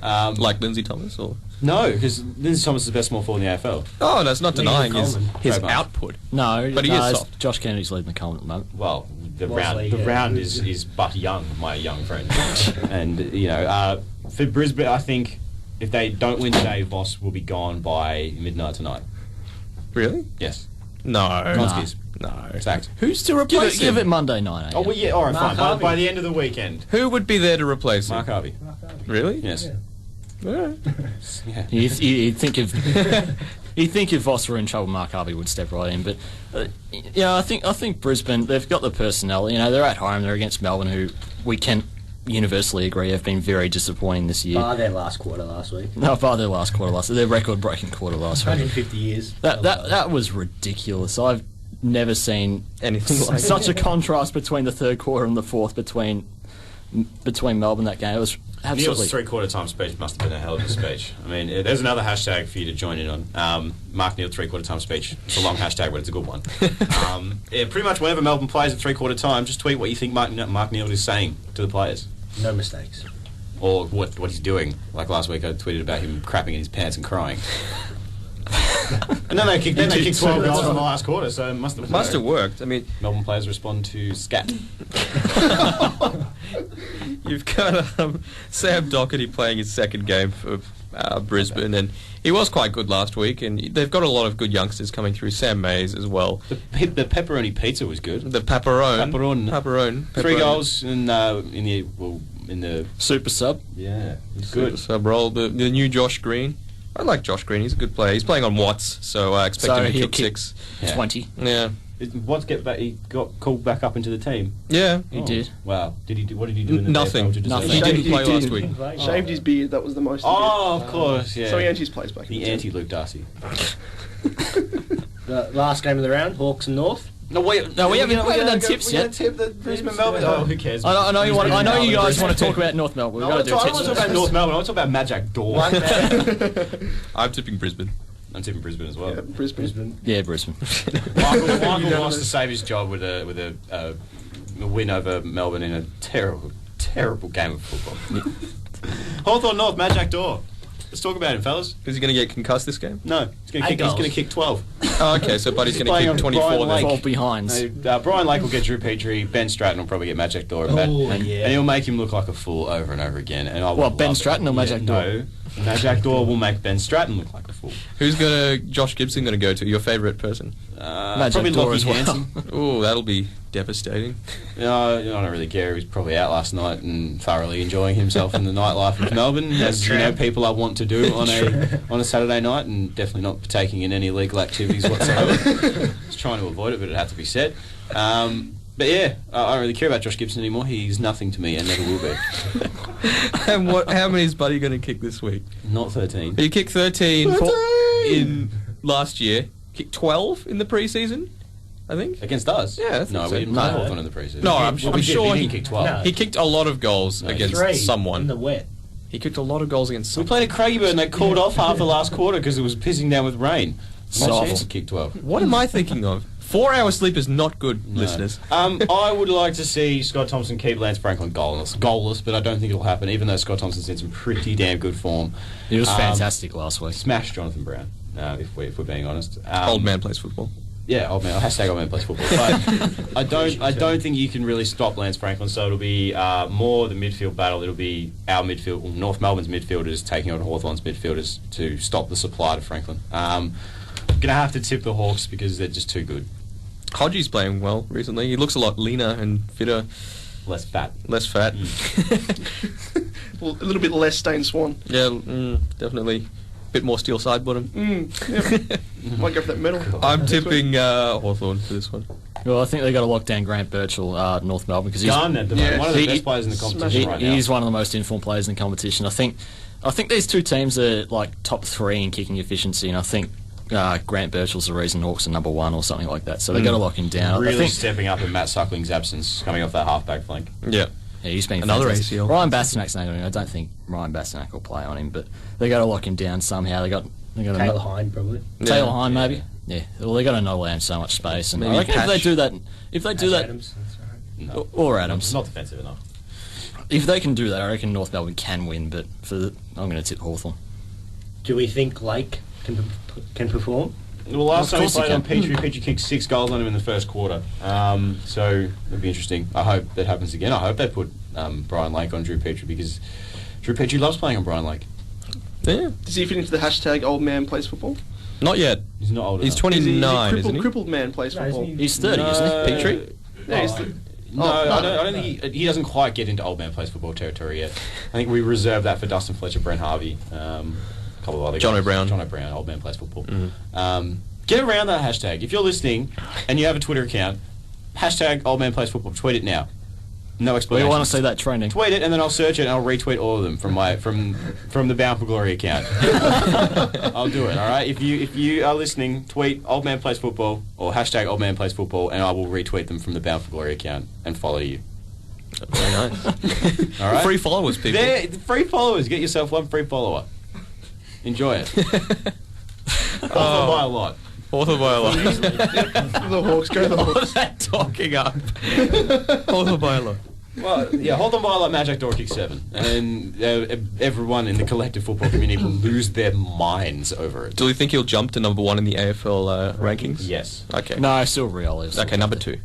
Like Lindsay Thomas, or No, because Lindsay Thomas is the best small forward in the AFL. oh, that's not denying his Trademark. output. No, But he is it's soft. Josh Kennedy's leading the column at the moment. Well, the Mosley, round yeah. is but young, my young friend. And for Brisbane, I think if they don't win today, Voss will be gone by midnight tonight. Really? Yes. No. Gonskis. No. Fact. Who's to Give replace it him? Monday night. Oh well, yeah. All right, Mark fine. Harvey. By the end of the weekend, Who would be there to replace him? Mark Harvey. Really? Yes. Alright. Yeah. You'd think if Voss were in trouble, Mark Harvey would step right in. But I think Brisbane, they've got the personnel. You know, they're at home. They're against Melbourne, who we can universally agree have been very disappointing this year. Bar their last quarter last week. No, bar their last quarter their record-breaking quarter last week. 150 years. That was ridiculous. I've never seen anything like such a contrast between the third quarter and the fourth between Melbourne that game. It was absolutely... Neil's three-quarter time speech must have been a hell of a speech. I mean, there's another hashtag for you to join in on. Mark Neil three-quarter time speech. It's a long hashtag, but it's a good one. Pretty much whenever Melbourne plays at three-quarter time, just tweet what you think Mark Neil is saying to the players. No mistakes. Or what he's doing. Like last week I tweeted about him crapping in his pants and crying. And then they kicked 12 goals in the last quarter, so it must have worked. I mean, Melbourne players respond to scat. You've got Sam Doherty playing his second game for Brisbane, and he was quite good last week. And they've got a lot of good youngsters coming through. Sam Mays as well. The pepperoni pizza was good. The pepperoni. 3 goals in the super sub. Yeah, it's good. Super sub role. The new Josh Green. I like Josh Green. He's a good player. He's playing on Watts, so I expect him to kick 6. 20. Yeah. Watts he got called back up into the team. Yeah, he did. Wow. What did he do in the Nothing. He didn't play last week. Shaved his beard. That was the most. Of course. Yeah. So he earned his place back. The anti-Luke Darcy. The last game of the round, Hawks and North. We haven't done tips yet. Tip the Brisbane Melbourne. Oh, who cares? I know you guys want to talk about North Melbourne. I want to talk about North Melbourne. I want to talk about Majak Daw. I'm tipping Brisbane. I'm tipping Brisbane as well. Yeah, Brisbane. Yeah, Brisbane. Michael wants to save his job with a win over Melbourne in a terrible game of football. Hawthorn North, Majak Daw. Let's talk about him, fellas. Is he going to get concussed this game? No, he's going to kick 12. Oh, okay, so Buddy's going to kick 24 then. 12 behinds. Brian Lake will get Drew Petrie, Ben Stratton will probably get Majak Daw, and he'll make him look like a fool over and over again. And Ben Stratton or Majak Daw? No, Majak Daw will make Ben Stratton look like a fool. Who's Josh Gibson going to go to? Your favourite person? Probably Daw Lockie as well. Hansen. Oh, that'll be devastating. I don't really care. He was probably out last night and thoroughly enjoying himself in the nightlife of Melbourne, as people are wont to do on a Saturday night, and definitely not partaking in any illegal activities whatsoever. Just trying to avoid it, but it had to be said. But yeah, I don't really care about Josh Gibson anymore. He's nothing to me and never will be. And how many is Buddy going to kick this week? Not 13. He kicked 13 in last year. Kicked 12 in the pre-season, I think. Against us? Yeah, I think no, so. we didn't play Hawthorn in the pre-season. No, I'm sure he kicked 12. No. He kicked a lot of goals against 3 someone. in the wet. He kicked a lot of goals against someone. We played at Craigieburn and they called off half the last quarter because it was pissing down with rain. Soft. To kick 12. What am I thinking of? 4 hour sleep is not good, listeners. I would like to see Scott Thompson keep Lance Franklin goalless, but I don't think it'll happen, even though Scott Thompson's in some pretty damn good form. He was fantastic last week. Smash Jonathan Brown, if we're being honest. Old man plays football. Yeah, old man. Hashtag old man plays football. But I don't think you can really stop Lance Franklin. So it'll be more the midfield battle. It'll be our midfield, North Melbourne's midfielders taking on Hawthorn's midfielders to stop the supply to Franklin. Gonna have to tip the Hawks because they're just too good. Hodgie's playing well recently. He looks a lot leaner and fitter. Less fat. Well, a little bit less Stain Swan. Yeah, definitely. Bit more steel side bottom. Yeah. Might go for that medal. I'm tipping Hawthorn for this one. Well, I think they got to lock down Grant Birchall, North Melbourne, because he's one of the best players in the competition right now. He's one of the most informed players in the competition. I think these two teams are like top 3 in kicking efficiency, and I think Grant Birchall's the reason Hawks are number 1 or something like that. So they've got to lock him down. Really stepping up in Matt Suckling's absence, coming off that halfback flank. Yeah, he's been another fantastic. ACL. Ryan Bastonak's not going. I don't think Ryan Bastonak will play on him, but they got to lock him down somehow. They got Taylor Hine probably. Taylor Hine maybe. Yeah. Well, they got to not allow him so much space, and I reckon if they do that, Adams, that's right. or Adams, not defensive enough. If they can do that, I reckon North Melbourne can win. But I'm going to tip Hawthorn. Do we think Lake can perform? Well, last time he played on Petrie kicked 6 goals on him in the first quarter. So it'll be interesting. I hope that happens again. I hope they put Brian Lake on Drew Petrie because Drew Petrie loves playing on Brian Lake. Yeah. Does he fit into the hashtag old man plays football? Not yet. He's not old He's enough. 29, isn't he? Crippled man plays football. He's 30, isn't he? Petrie? Yeah, I don't think he doesn't quite get into old man plays football territory yet. I think we reserve that for Dustin Fletcher, Brent Harvey, a couple of other guys. John O'Brien, old man plays football. Get around that hashtag. If you're listening and you have a Twitter account, hashtag old man plays football. Tweet it now. No We explanation. want to see that trending. Tweet it, and then I'll search it, and I'll retweet all of them from the Bound for Glory account. I'll do it. All right. If you are listening, tweet Old Man Plays Football or hashtag Old Man Plays Football, and I will retweet them from the Bound for Glory account and follow you. Very nice. All right. Free followers, people. Free followers. Get yourself one free follower. Enjoy it. Author by a lot. Author by a lot. The Hawks go. The All Hawks. that talking up. Author by a lot. Well, yeah, hold on by a lot, Magic Door Kick 7. And everyone in the collective football community will lose their minds over it. Do you think he'll jump to number 1 in the AFL rankings? Yes. Okay. No, still real. Okay, number 2.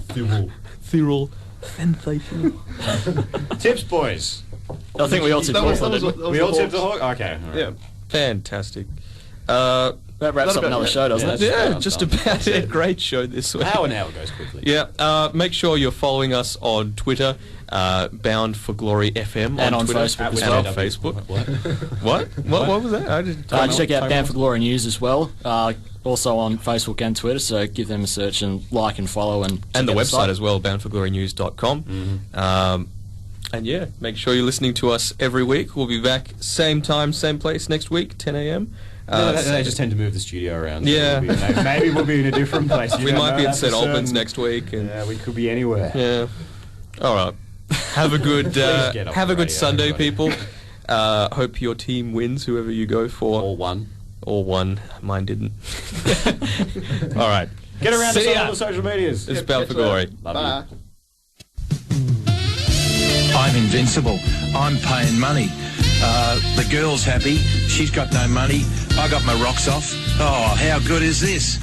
Thirul. Sensational. Tips, boys. I think we all tipped Hawks. We all tipped the Hawk? Okay. All right. Yeah. Fantastic. That wraps up another show, doesn't it? Yeah, just about it. Great show this week. An hour goes quickly. Yeah, make sure you're following us on Twitter, Bound for Glory FM, And on Twitter, Facebook as and well. on Facebook. What was that? I didn't Check out Bound for Glory News as well. Also on Facebook and Twitter, so give them a search and like and follow. And the check out website as well, boundforglorynews.com. And yeah, make sure you're listening to us every week. We'll be back same time, same place next week, 10 a.m. They just tend to move the studio around. So Yeah. maybe we'll be in a different place. We might be in St Albans next week. And yeah, we could be anywhere. Yeah. All right. Have a good get off have a the good radio, Sunday, everybody. people. Hope your team wins, whoever you go for. All one. Mine didn't. All right. Get around See us on ya. all the social medias. It's Bound for Glory. Love Bye. you. I'm invincible. I'm paying money. The girl's happy. She's got no money. I got my rocks off. Oh, how good is this?